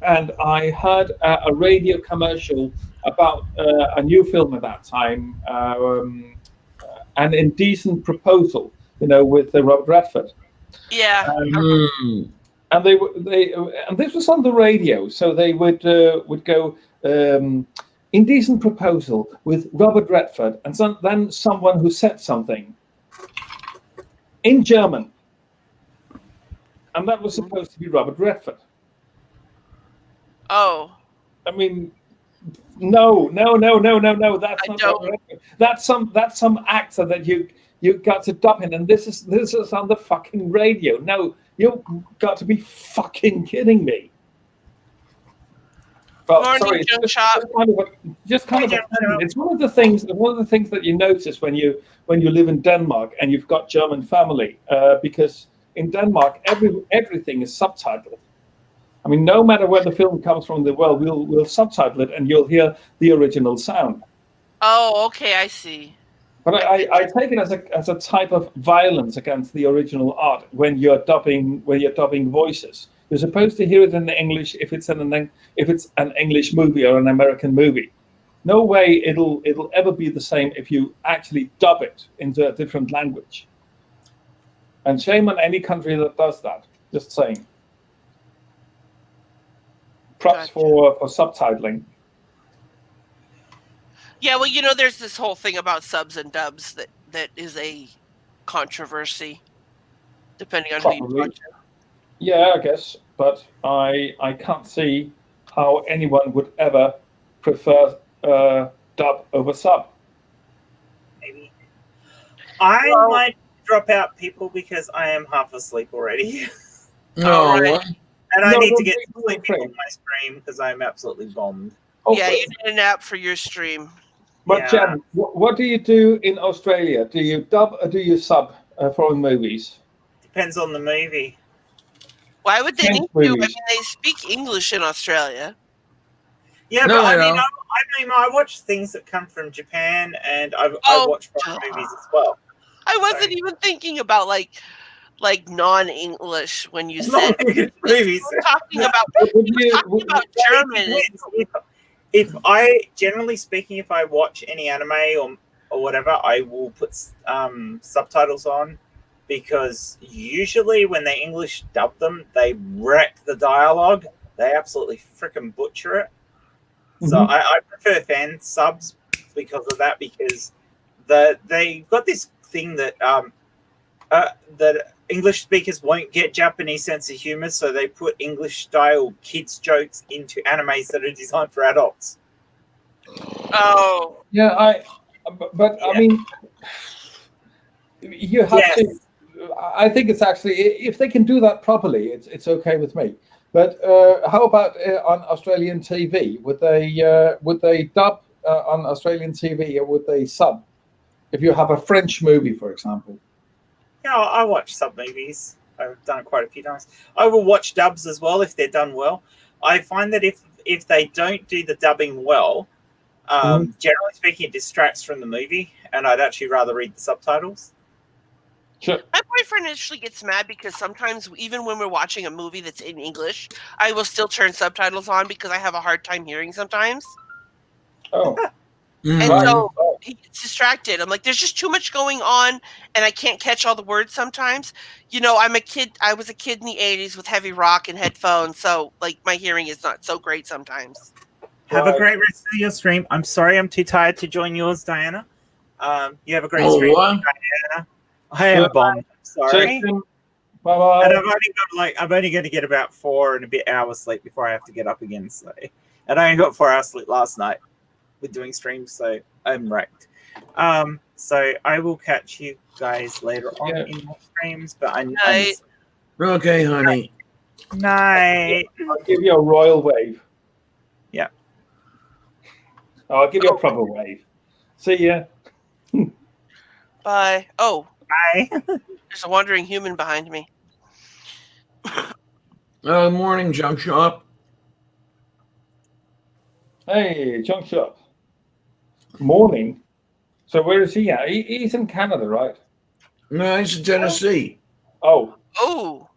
and I heard a radio commercial about a new film at that time, An Indecent Proposal, with Robert Redford. Yeah. And and this was on the radio, so they would go. Indecent Proposal with Robert Redford, and then someone who said something in German, and that was supposed to be Robert Redford. Oh, I mean, no. That's not Robert Redford. That's some actor that you got to dub in, and this is on the fucking radio. No, you've got to be fucking kidding me. Well, sorry, just kind of it's one of the things that you notice when you live in Denmark and you've got German family, because in Denmark everything is subtitled. I mean, no matter where the film comes from in the world, we'll subtitle it and you'll hear the original sound. Oh, okay, I see. But I take it as a type of violence against the original art when you're dubbing voices. You're supposed to hear it in English if it's an English movie or an American movie. No way it'll ever be the same if you actually dub it into a different language. And shame on any country that does that. Just saying. Props for subtitling. Yeah, well, there's this whole thing about subs and dubs that is a controversy, depending on who you watch it. Yeah, I guess, but I can't see how anyone would ever prefer dub over sub. Maybe. I might drop out, people, because I am half asleep already. No. And I need to get sleep on my stream because I'm absolutely bombed. Okay. Yeah, you need a nap for your stream. But Jen, what do you do in Australia? Do you dub or do you sub foreign movies? Depends on the movie. Why would they need to? I mean, they speak English in Australia. Yeah, but I watch things that come from Japan, and I watch foreign movies as well. I wasn't even thinking about like non-English when you said movies. Talking about German. If I, generally speaking, if I watch any anime or whatever, I will put subtitles on, because usually when they English dub them, they wreck the dialogue. They absolutely freaking butcher it. Mm-hmm. So I prefer fan subs because of that, because They got this thing that that English speakers won't get Japanese sense of humor, so they put English style kids jokes into animes that are designed for adults. Oh. Yeah, I mean, you have to. I think it's actually, if they can do that properly, it's okay with me. But how about on Australian TV? Would they dub on Australian TV, or would they sub? If you have a French movie, for example. Yeah, I watch sub movies. I've done it quite a few times. I will watch dubs as well if they're done well. I find that if they don't do the dubbing well, generally speaking, it distracts from the movie, and I'd actually rather read the subtitles. Sure. My boyfriend actually gets mad because sometimes, even when we're watching a movie that's in English, I will still turn subtitles on because I have a hard time hearing sometimes. Oh. And so he gets distracted. I'm like, there's just too much going on, and I can't catch all the words sometimes. You know, I'm a kid. I was a kid in the 80s with heavy rock and headphones, so like my hearing is not so great sometimes. Have a great rest of your stream. I'm sorry I'm too tired to join yours, Diana. You have a great stream, Diana. I am bombed. Sorry. Bye-bye. And I'm only going to get about 4 and a bit hours sleep before I have to get up again. So, and I only got 4 hours sleep last night with doing streams, so I'm wrecked. So I will catch you guys later on in my streams. But I'm okay, honey. Night. I'll give you a royal wave. Yeah. I'll give you a proper wave. See ya. Bye. Oh. Bye. There's a wandering human behind me. Morning, Junk Shop. Hey, Junk Shop. Morning. So where is he at? He's in Canada, right? No, he's in Tennessee. Oh. Oh.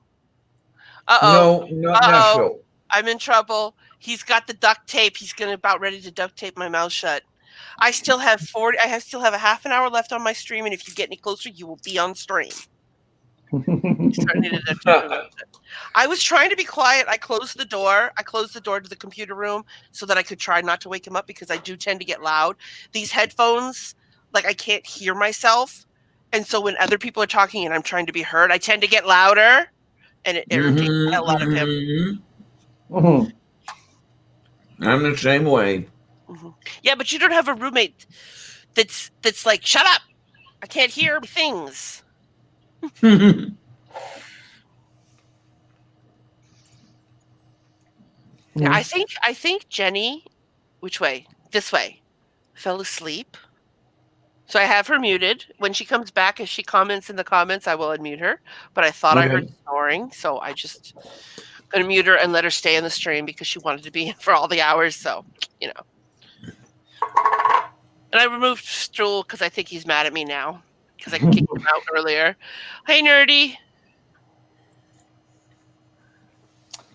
Uh-oh. No, not Nashville. I'm in trouble. He's got the duct tape. He's about ready to duct tape my mouth shut. I still have a half an hour left on my stream, and if you get any closer, you will be on stream. I was trying to be quiet. I closed the door. I closed the door to the computer room so that I could try not to wake him up, because I do tend to get loud. These headphones, like, I can't hear myself. And so when other people are talking and I'm trying to be heard, I tend to get louder, and it irritates the hell out of him. I'm the same way. Yeah, but you don't have a roommate that's like, shut up! I can't hear things. Yeah, I think Jenny, which way? This way, fell asleep. So I have her muted. When she comes back, if she comments in the comments, I will unmute her. But I thought I heard snoring, so I just gonna mute her and let her stay in the stream because she wanted to be in for all the hours. So, you know. And I removed Stroll because I think he's mad at me now because I kicked him out earlier. Hey, Nerdy.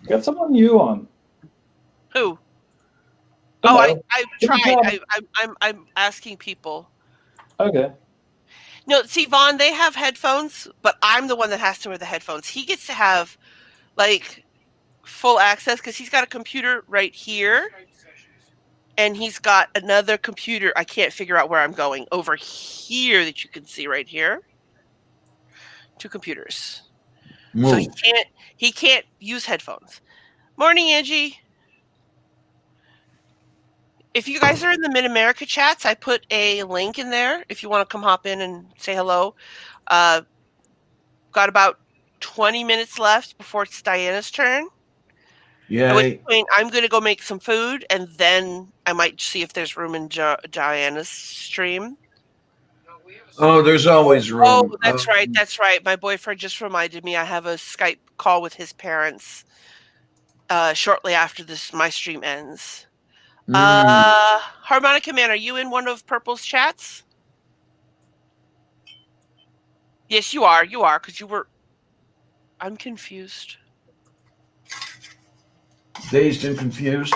Got someone new on. Who? Hello. Oh, I tried. I'm asking people. Okay. No, see, Vaughn, they have headphones, but I'm the one that has to wear the headphones. He gets to have, like, full access because he's got a computer right here, and he's got another computer. I can't figure out where I'm going. Over here that you can see right here. 2 computers. Move. So he can't use headphones. Morning, Angie. If you guys are in the Mid-America chats, I put a link in there if you want to come hop in and say hello. Got about 20 minutes left before it's Diana's turn. Yeah. I'm going to go make some food, and then I might see if there's room in Diana's stream. Oh, there's always room. Oh, that's right. That's right. My boyfriend just reminded me I have a Skype call with his parents shortly after my stream ends. Harmonica Man, are you in one of Purple's chats? Yes, you are. You are, because you were... I'm confused. Dazed and confused?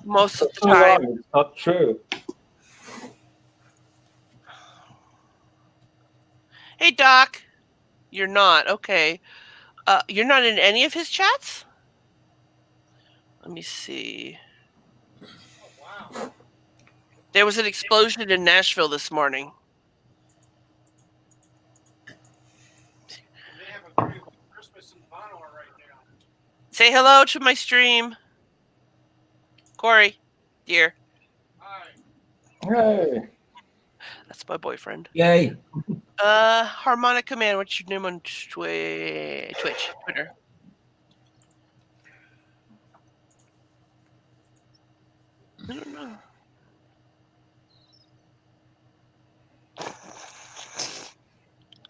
Most of the time. It's not true. Hey, Doc. You're not. Okay. You're not in any of his chats? Let me see. There was an explosion in Nashville this morning. They have a great Christmas in Bonor right now. Say hello to my stream. Corey, dear. Hi. Hey. That's my boyfriend. Yay. Harmonica Man, what's your name on Twitter? I don't know.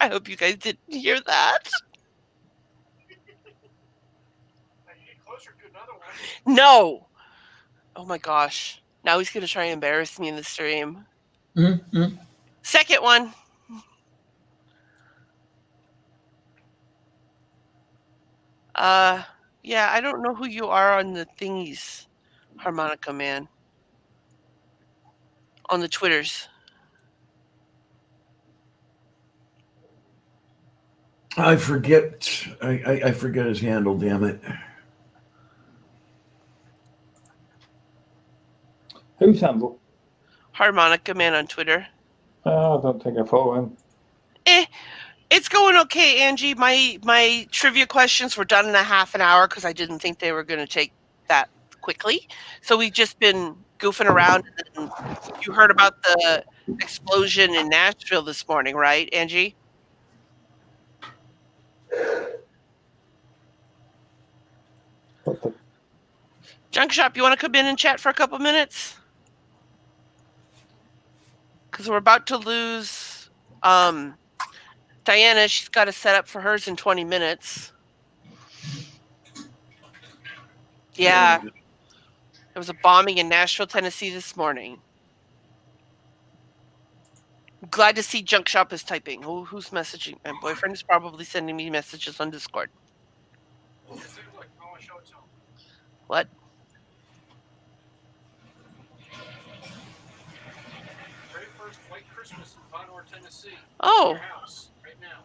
I hope you guys didn't hear that. No. Oh my gosh. Now he's going to try and embarrass me in the stream. Mm-hmm. Second one. Yeah, I don't know who you are on the thingies, Harmonica Man. On the Twitters. I forget. I forget his handle. Damn it. Whose handle? Harmonica Man on Twitter. I don't think I follow him. It's going okay, Angie. My trivia questions were done in a half an hour because I didn't think they were going to take that quickly. So we've just been goofing around. And you heard about the explosion in Nashville this morning, right, Angie? Junk Shop, you want to come in and chat for a couple minutes? Because we're about to lose Diana. She's got to set up for hers in 20 minutes. Yeah. There was a bombing in Nashville, Tennessee this morning. Glad to see Junk Shop is typing. Oh, who's messaging? My boyfriend is probably sending me messages on Discord. What? Very first White Christmas in Bonor, Tennessee. Oh. Your house right now.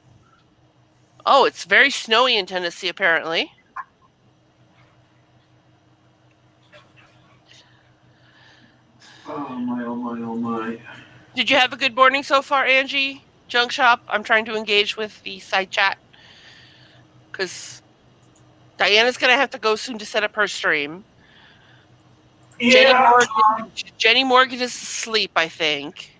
Oh, it's very snowy in Tennessee, apparently. Oh my, oh my, oh my. Did you have a good morning so far, Angie? Junk Shop? I'm trying to engage with the side chat. Because Diana's going to have to go soon to set up her stream. Yeah. Jenny Morgan is asleep, I think.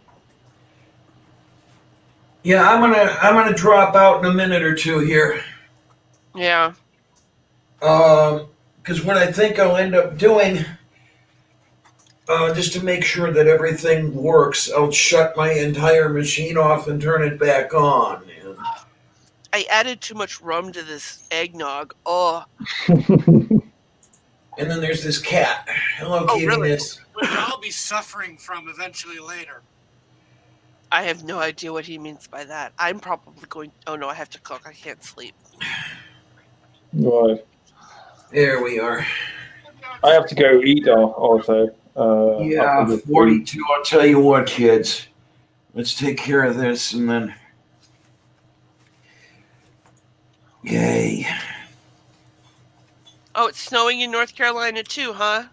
Yeah, I'm gonna drop out in a minute or two here. Yeah. Because what I think I'll end up doing, just to make sure that everything works, I'll shut my entire machine off and turn it back on. And I added too much rum to this eggnog. Oh. And then there's this cat. Hello, kitty. Really? Which I'll be suffering from eventually later. I have no idea what he means by that. I'm probably going... Oh, no, I have to cook. I can't sleep. Right. There we are. I have to go eat also. Yeah, 42. I'll tell you what, kids. Let's take care of this and then... Yay. Oh, it's snowing in North Carolina too, huh?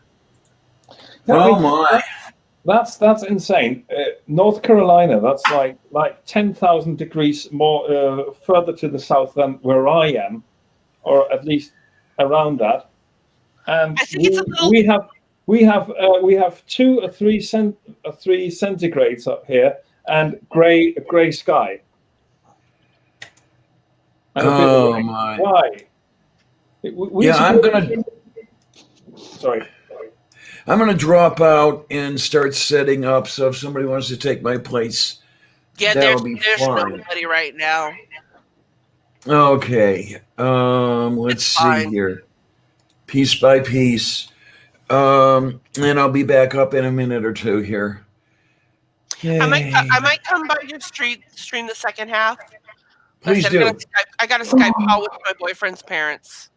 Oh my! That's insane. North Carolina, that's like 10,000 degrees more further to the south than where I am, or at least around that. And we have 2 or 3 centigrades up here, and gray sky. And oh my! Why? Sorry. I'm going to drop out and start setting up. So if somebody wants to take my place, yeah, there's nobody right now. Okay. Let's see here. Piece by piece. And I'll be back up in a minute or two here. I might come by your stream the second half. Please do. I got a Skype call with my boyfriend's parents.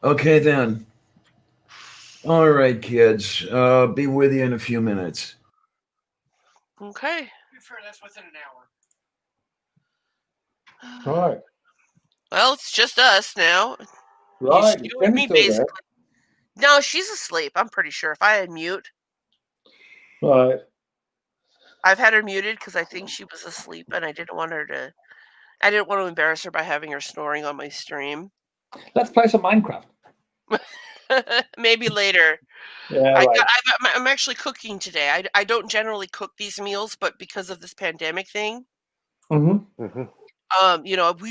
Okay, then. All right, kids. Be with you in a few minutes. Okay. I'm sure that's within an hour. All right. Well, it's just us now. Right. You and me, basically. No, she's asleep. I'm pretty sure. If I had mute. Right. I've had her muted because I think she was asleep, and I didn't want to embarrass her by having her snoring on my stream. Let's play some Minecraft. Maybe later. Yeah, right. I'm actually cooking today. I don't generally cook these meals, but because of this pandemic thing, we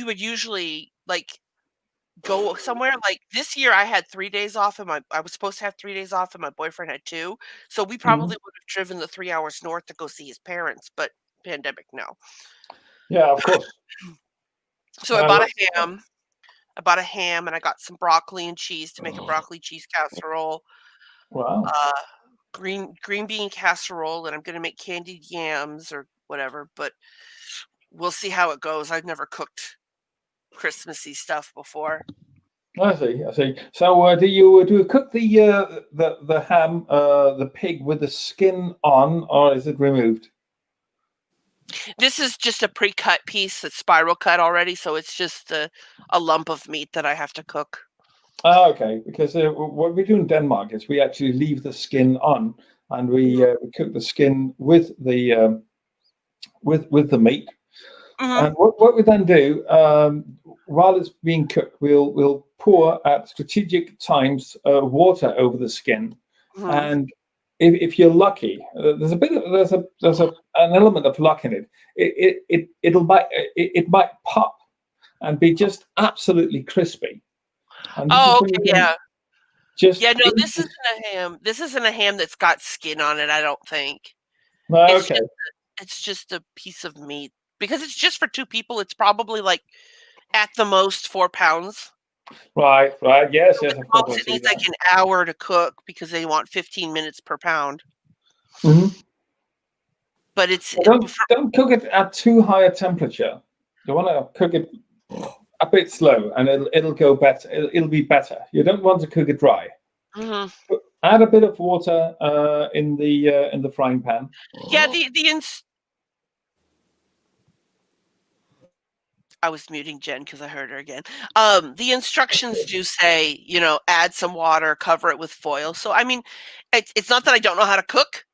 would usually go somewhere. Like this year, I had 3 days off, and I was supposed to have 3 days off, and my boyfriend had 2. So we probably would have driven the 3 hours north to go see his parents, but pandemic now. Yeah, of course. So I bought a ham. And I got some broccoli and cheese to make a broccoli cheese casserole. Wow. Green bean casserole, and I'm going to make candied yams or whatever, but we'll see how it goes. I've never cooked Christmassy stuff before. I see. So do you cook the ham, the pig with the skin on, or is it removed? This is just a pre-cut piece that's spiral cut already, so it's just a lump of meat that I have to cook. Oh, okay, because what we do in Denmark is we actually leave the skin on, and we cook the skin with the meat. And what we then do while it's being cooked, we'll pour at strategic times water over the skin, and if you're lucky, there's an element of luck in it. It might pop and be just absolutely crispy. Oh, okay, yeah. This isn't a ham. This isn't a ham that's got skin on it, I don't think. Okay. It's just a piece of meat. Because it's just for 2 people, it's probably like at the most 4 pounds. Right. Yes. It needs like an hour to cook because they want 15 minutes per pound. But it's don't cook it at too high a temperature. You want to cook it a bit slow, and it'll go better. It'll be better. You don't want to cook it dry. Add a bit of water in the frying pan. Yeah, I was muting Jen because I heard her again. The instructions do say, add some water, cover it with foil. So I mean, it's not that I don't know how to cook.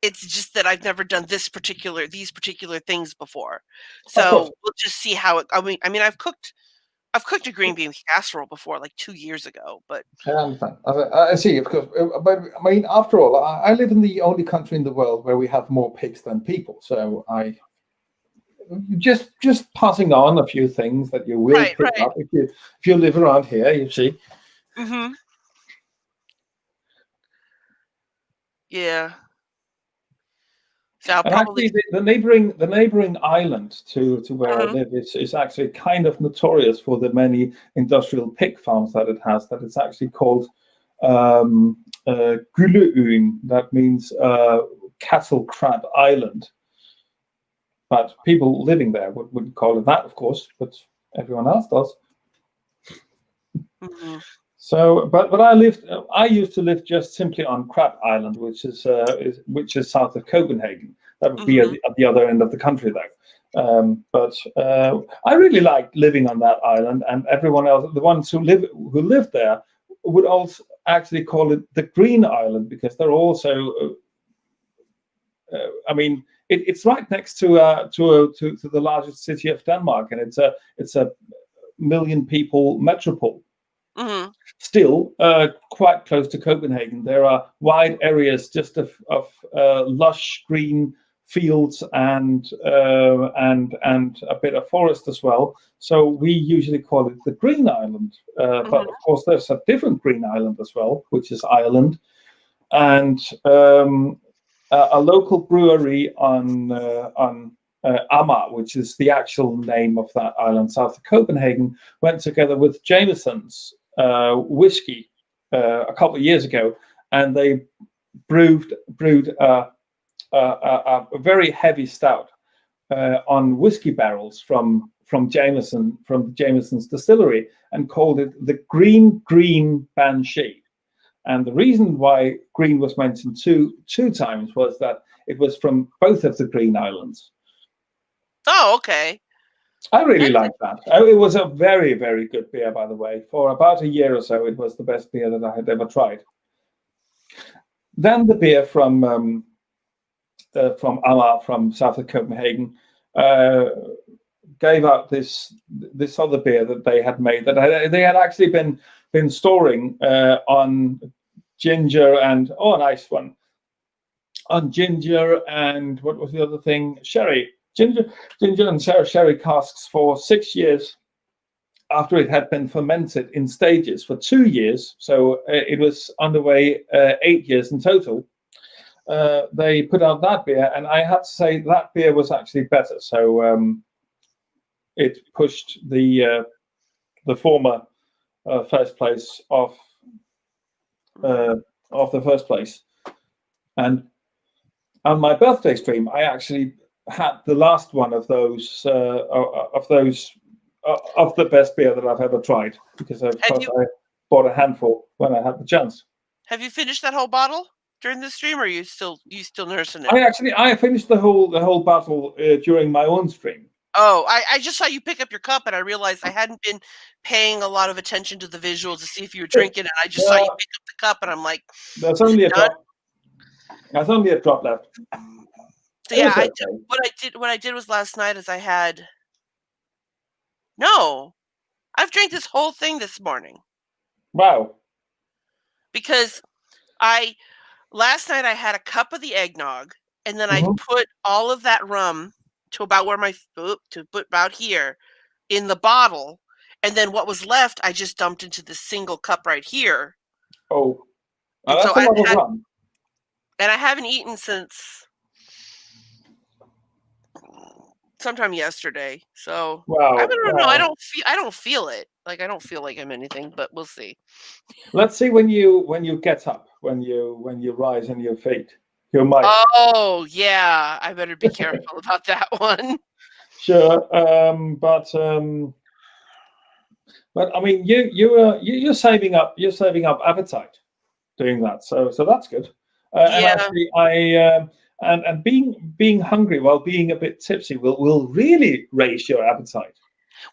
It's just that I've never done these particular things before. So we'll just see how it. I mean, I've cooked a green bean casserole before, like 2 years ago. But I understand. I see, of course. But I mean, after all, I live in the only country in the world where we have more pigs than people. So I just passing on a few things that you will pick up if you live around here. You see. Yeah. So actually, the neighboring island to where I live is actually kind of notorious for the many industrial pig farms that it has. That it's actually called Gylleøen. That means cattle crab island. But people living there wouldn't call it that, of course. But everyone else does. So, but I used to live just simply on Crab Island, which is south of Copenhagen. That would be at the other end of the country, though. But I really liked living on that island, and everyone else, the ones who lived there, would also actually call it the Green Island because they're also. I mean, it's right next to the largest city of Denmark, and it's a million people metropole. Still quite close to Copenhagen. There are wide areas just of lush green fields and a bit of forest as well. So we usually call it the Green Island. But of course, there's a different Green Island as well, which is Ireland, and a local brewery on Amager, which is the actual name of that island south of Copenhagen, went together with Jameson's whiskey a couple of years ago, and they brewed a very heavy stout on whiskey barrels from Jameson's distillery, and called it the Green Banshee. And the reason why green was mentioned two times was that it was from both of the Green Islands. Oh, okay. I really like that. It was a very, very good beer, by the way. For about a year or so, it was the best beer that I had ever tried. Then the beer from from Amager, from south of Copenhagen, gave out this other beer that they had made that they had actually been storing on ginger and a nice one on ginger and what was the other thing? Sherry, ginger and sherry casks for 6 years after it had been fermented in stages for 2 years. So it was underway 8 years in total. They put out that beer, and I have to say that beer was actually better. So it pushed the former first place of the first place. And on my birthday stream, I actually had the last one of those of the best beer that I've ever tried, because I bought a handful when I had the chance. Have you finished that whole bottle during the stream, or are you still nursing it? I finished the whole bottle during my own stream. Oh, I just saw you pick up your cup, and I realized I hadn't been paying a lot of attention to the visuals to see if you were drinking, and I just saw you pick up the cup, and I'm like, there's only a drop. There's only a drop left. So yeah, what I did was last night is I've drank this whole thing this morning. Wow. Because last night I had a cup of the eggnog, and then I put all of that rum to about about here in the bottle, and then what was left I just dumped into the single cup right here. Oh, that's a lot of rum. And I haven't eaten since sometime yesterday. So wow, I don't know. I don't feel it. Like I don't feel like I'm anything, but we'll see. Let's see when you get up, when you rise on your feet. You might. Oh yeah, I better be careful about that one. Sure, but I mean, you're saving up appetite doing that, so that's good. And actually, and being hungry while being a bit tipsy will really raise your appetite.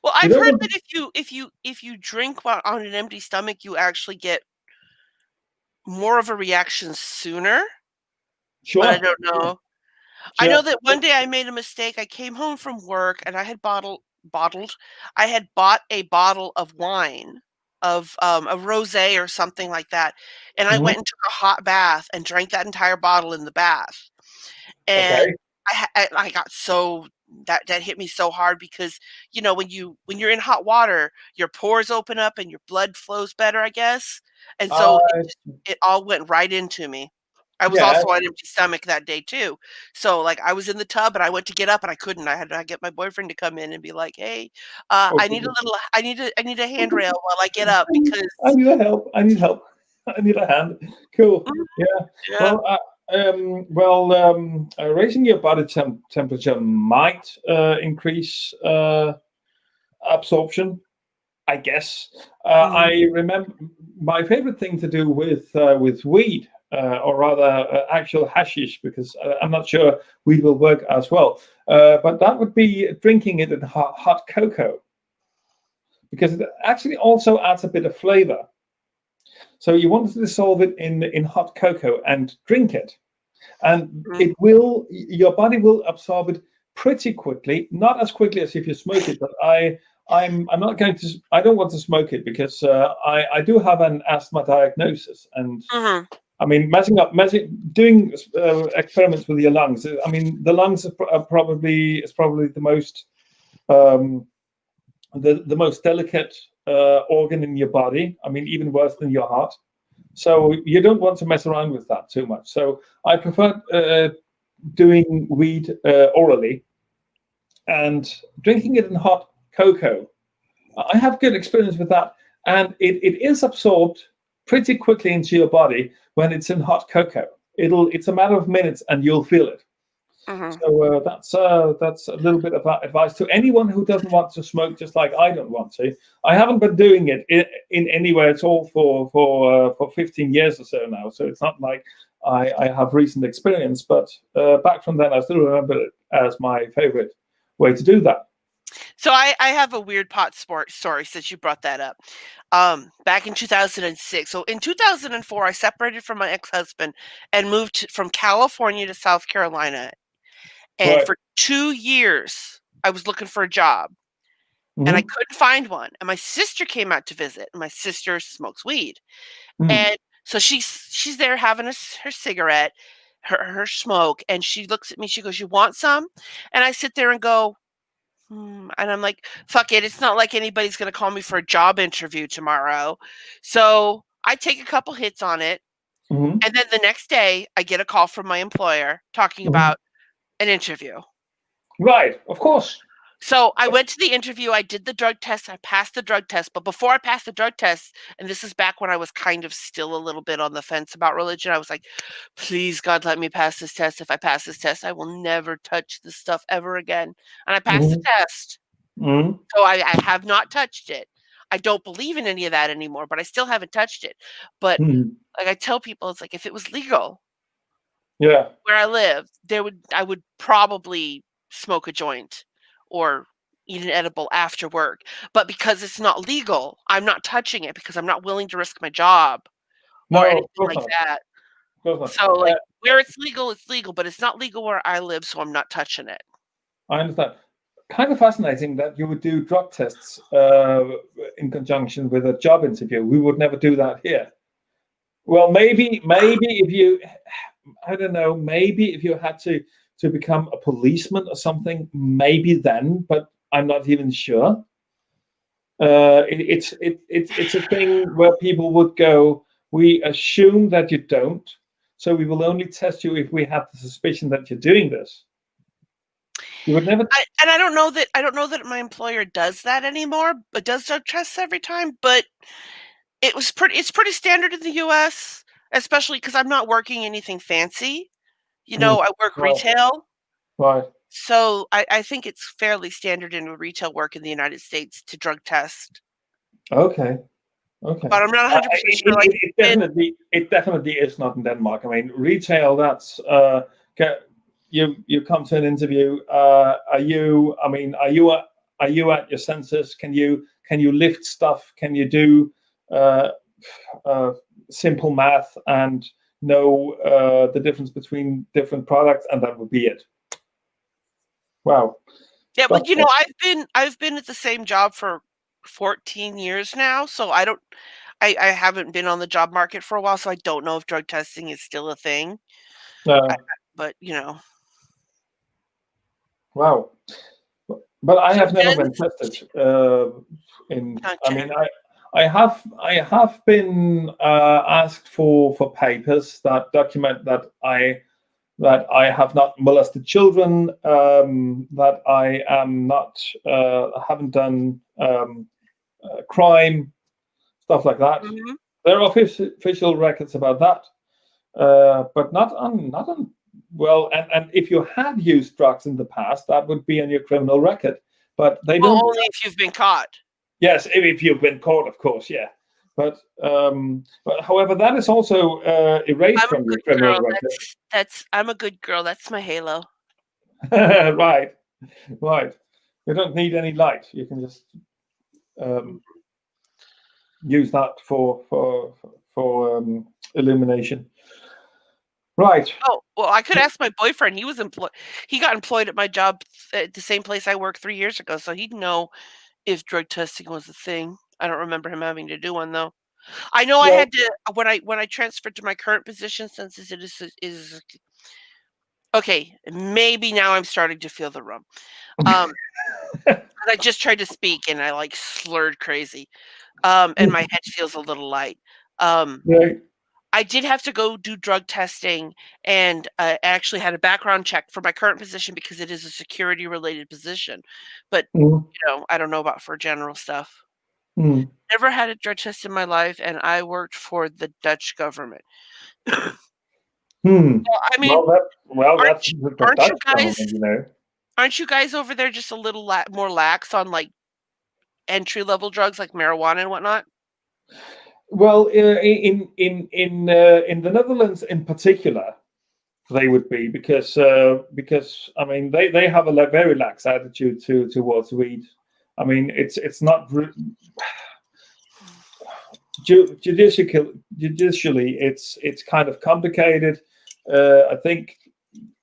Well, I've heard that if you drink on an empty stomach, you actually get more of a reaction sooner. Sure. But I don't know. Sure. I know that one day I made a mistake. I came home from work and I had bought a bottle of wine, of a rosé or something like that, and I went and took a hot bath and drank that entire bottle in the bath. And I got so that hit me so hard, because when you're in hot water, your pores open up and your blood flows better, I guess. And so it all went right into me. I was also on empty stomach that day too. So like I was in the tub and I went to get up and I couldn't. I had to get my boyfriend to come in and be like, "Hey, I need a handrail while I get up, because I need help. I need a hand." Cool. Yeah. Well, raising your body temperature might increase absorption, I guess. I remember my favorite thing to do with weed, or rather actual hashish, because I'm not sure weed will work as well. But that would be drinking it in hot cocoa, because it actually also adds a bit of flavor. So you want to dissolve it in hot cocoa and drink it, and your body will absorb it pretty quickly. Not as quickly as if you smoke it, but I don't want to smoke it, because I do have an asthma diagnosis, and I mean, doing experiments with your lungs. I mean, the lungs are probably the most the most delicate organ in your body. I mean, even worse than your heart. So you don't want to mess around with that too much. So I prefer doing weed orally and drinking it in hot cocoa. I have good experience with that, and it is absorbed pretty quickly into your body when it's in hot cocoa. It's a matter of minutes and you'll feel it. So that's a little bit of advice to anyone who doesn't want to smoke, just like I don't want to. I haven't been doing it in anywhere at all for 15 years or so now. So it's not like I have recent experience, but back from then I still remember it as my favorite way to do that. So I have a weird pot sport story since you brought that up. Back in 2006. So in 2004, I separated from my ex-husband and moved from California to South Carolina. And for 2 years, I was looking for a job. And I couldn't find one. And my sister came out to visit. And my sister smokes weed. And so she's there having her cigarette, her smoke, and she looks at me. She goes, "You want some?" And I sit there and go, and I'm like, "Fuck it. It's not like anybody's gonna call me for a job interview tomorrow." So I take a couple hits on it, and then the next day I get a call from my employer talking about an interview. Right, of course. So I went to the interview, I did the drug test, I passed the drug test, but before I passed the drug test, and this is back when I was kind of still a little bit on the fence about religion, I was like, "Please, God, let me pass this test. If I pass this test, I will never touch this stuff ever again." And I passed the test. So I have not touched it. I don't believe in any of that anymore, but I still haven't touched it. But like I tell people, it's like if it was legal where I live, I would probably smoke a joint or eat an edible after work. But because it's not legal, I'm not touching it because I'm not willing to risk my job or anything like that. So like where it's legal, but it's not legal where I live, so I'm not touching it. I understand. Kind of fascinating that you would do drug tests in conjunction with a job interview. We would never do that here. Well, maybe if you, I don't know, maybe if you had to become a policeman or something, maybe then, but I'm not even sure. It's a thing where people would go, we assume that you don't, so we will only test you if we have the suspicion that you're doing this. You would never. I don't know that my employer does that anymore, but does drug tests every time. But it's pretty standard in the U.S., especially because I'm not working anything fancy. You know, I work retail. Right. So I think it's fairly standard in retail work in the United States to drug test. Okay. But I'm not 100% sure. Like it definitely is not in Denmark. I mean, retail. That's you come to an interview. Are you at your senses? Can you lift stuff? Can you do simple math and know the difference between different products? And that would be it. Wow. Yeah, but you know, I've been at the same job for 14 years now, so I haven't been on the job market for a while, so I don't know if drug testing is still a thing. But you know. Wow. But I have never been tested. I mean, I have been asked for papers that document that I have not molested children, that I am not haven't done crime, stuff like that. There are official records about that, but not on. Well, and if you had used drugs in the past, that would be on your criminal record. But they don't. Only if you've been caught. Yes, if you've been caught, of course, yeah. But however, that is also erased from your criminal record. I'm a good girl. That's my halo. Right. You don't need any light. You can just use that for illumination. Right. Oh, well, I could ask my boyfriend. He got employed at my job at the same place I worked 3 years ago, so he'd know if drug testing was a thing. I don't remember him having to do one though. I know I had to when I transferred to my current position, since it is okay. Maybe now I'm starting to feel the rum. I just tried to speak and I like slurred crazy, and my head feels a little light. I did have to go do drug testing, and I actually had a background check for my current position because it is a security-related position. But you know, I don't know about for general stuff. Never had a drug test in my life, and I worked for the Dutch government. Well, I mean, that's the Dutch government, you know. Aren't you guys over there just a little more lax on like entry-level drugs like marijuana and whatnot? Well, in the Netherlands in particular, they would be, because I mean they have a very lax attitude towards weed. I mean it's not judicially it's kind of complicated. I think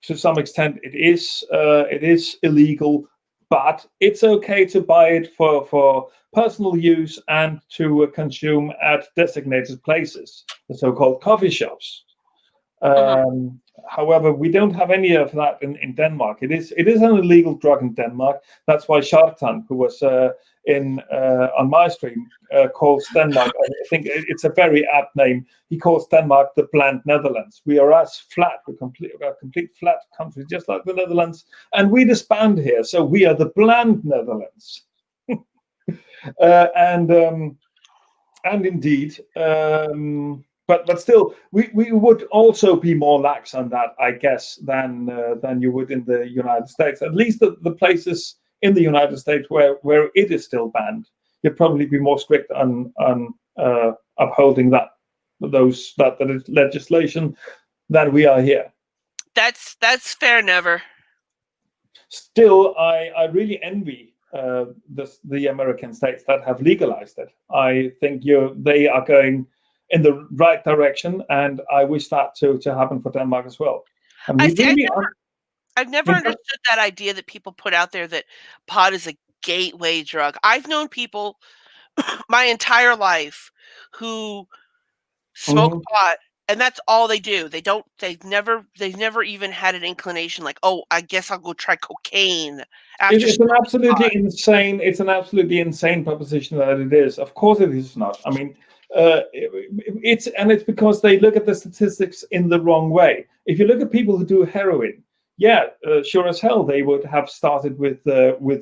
to some extent it is illegal, but it's okay to buy it for personal use and to consume at designated places, the so-called coffee shops. However, we don't have any of that in Denmark. It is an illegal drug in Denmark. That's why Shartan, who was on my stream, calls Denmark. I think it's a very apt name. He calls Denmark the bland Netherlands. We are as flat, we're a complete flat country, just like the Netherlands, and we disband here. So we are the bland Netherlands. And indeed. But still, we would also be more lax on that, I guess, than you would in the United States. At least the places in the United States where it is still banned, you'd probably be more strict on upholding that legislation than we are here. That's fair, Never. Still, I really envy the American states that have legalized it. I think they are going in the right direction, and I wish that to happen for Denmark as well. And I've never understood that idea that people put out there that pot is a gateway drug. I've known people my entire life who smoke pot, and that's all they do. They've never even had an inclination like, oh, I guess I'll go try cocaine. It's an absolutely insane. It's an absolutely insane proposition that it is. Of course, it is not. I mean, it's because they look at the statistics in the wrong way. If you look at people who do heroin, sure as hell they would have started with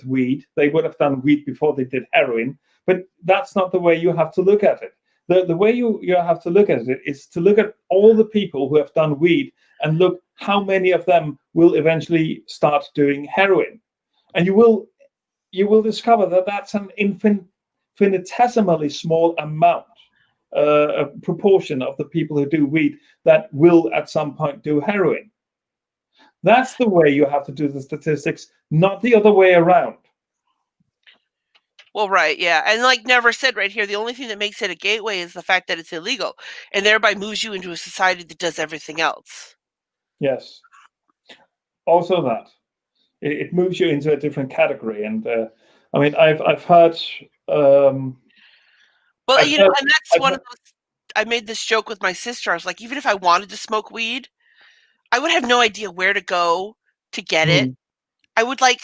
weed. They would have done weed before they did heroin. But that's not the way you have to look at it. The way you have to look at it is to look at all the people who have done weed and look how many of them will eventually start doing heroin, and you will discover that that's an infinitesimally small amount, a proportion of the people who do weed that will at some point do heroin. That's the way you have to do the statistics, not the other way around. Well, right, yeah. And like Never said right here, the only thing that makes it a gateway is the fact that it's illegal, and thereby moves you into a society that does everything else. Yes. Also that. It moves you into a different category. And I mean, I've heard... and that's one of those... I made this joke with my sister. I was like, even if I wanted to smoke weed, I would have no idea where to go to get it. I would like...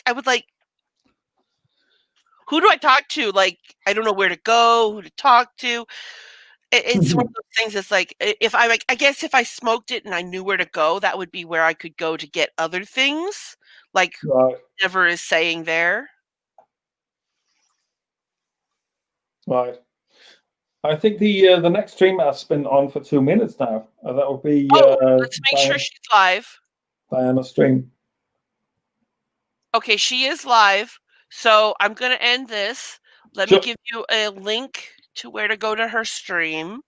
Who do I talk to? Like, I don't know where to go, who to talk to. It's one of those things. It's like, I guess if I smoked it and I knew where to go, that would be where I could go to get other things, like Never is saying there. Right. I think the next stream has been on for 2 minutes now. That will be. Let's make sure she's live. Diana's stream. Okay, she is live. So I'm going to end this. Let me give you a link to where to go to her stream.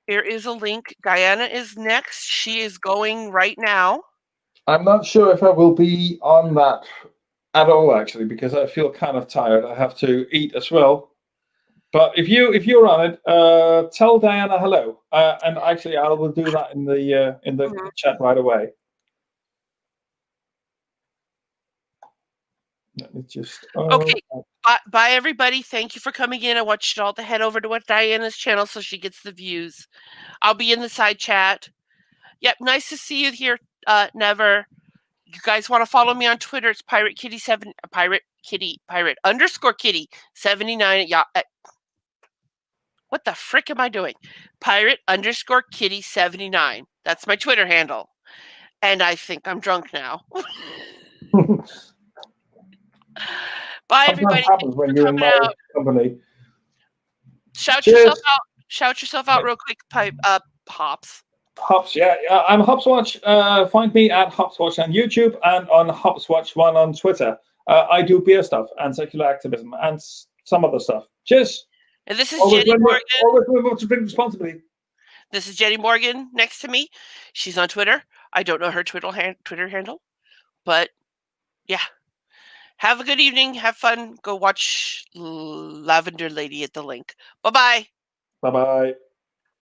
Here is a link. Diana is next. She is going right now. I'm not sure if I will be on that at all, actually, because I feel kind of tired. I have to eat as well. But if you're on it, tell Diana hello. And actually, I will do that in the chat right away. Let me just. Okay. Bye, everybody. Thank you for coming in. I want you all to head over to Diana's channel so she gets the views. I'll be in the side chat. Yep. Nice to see you here, Never. You guys want to follow me on Twitter? It's Pirate Kitty _Kitty79. What the frick am I doing? Pirate _Kitty79. That's my Twitter handle. And I think I'm drunk now. Bye, everybody. Happens when you're in my company. Shout yourself out. Shout yourself out real quick, Hops. Hops, yeah. I'm Hopswatch. Find me at Hopswatch on YouTube and on Hopswatch1 on Twitter. I do beer stuff and secular activism and some other stuff. Cheers. And this is Jenny Morgan. Always remember to drink responsibly. This is Jenny Morgan next to me. She's on Twitter. I don't know her Twitter handle, but yeah. Have a good evening. Have fun. Go watch Lavender Lady at the link. Bye-bye. Bye-bye.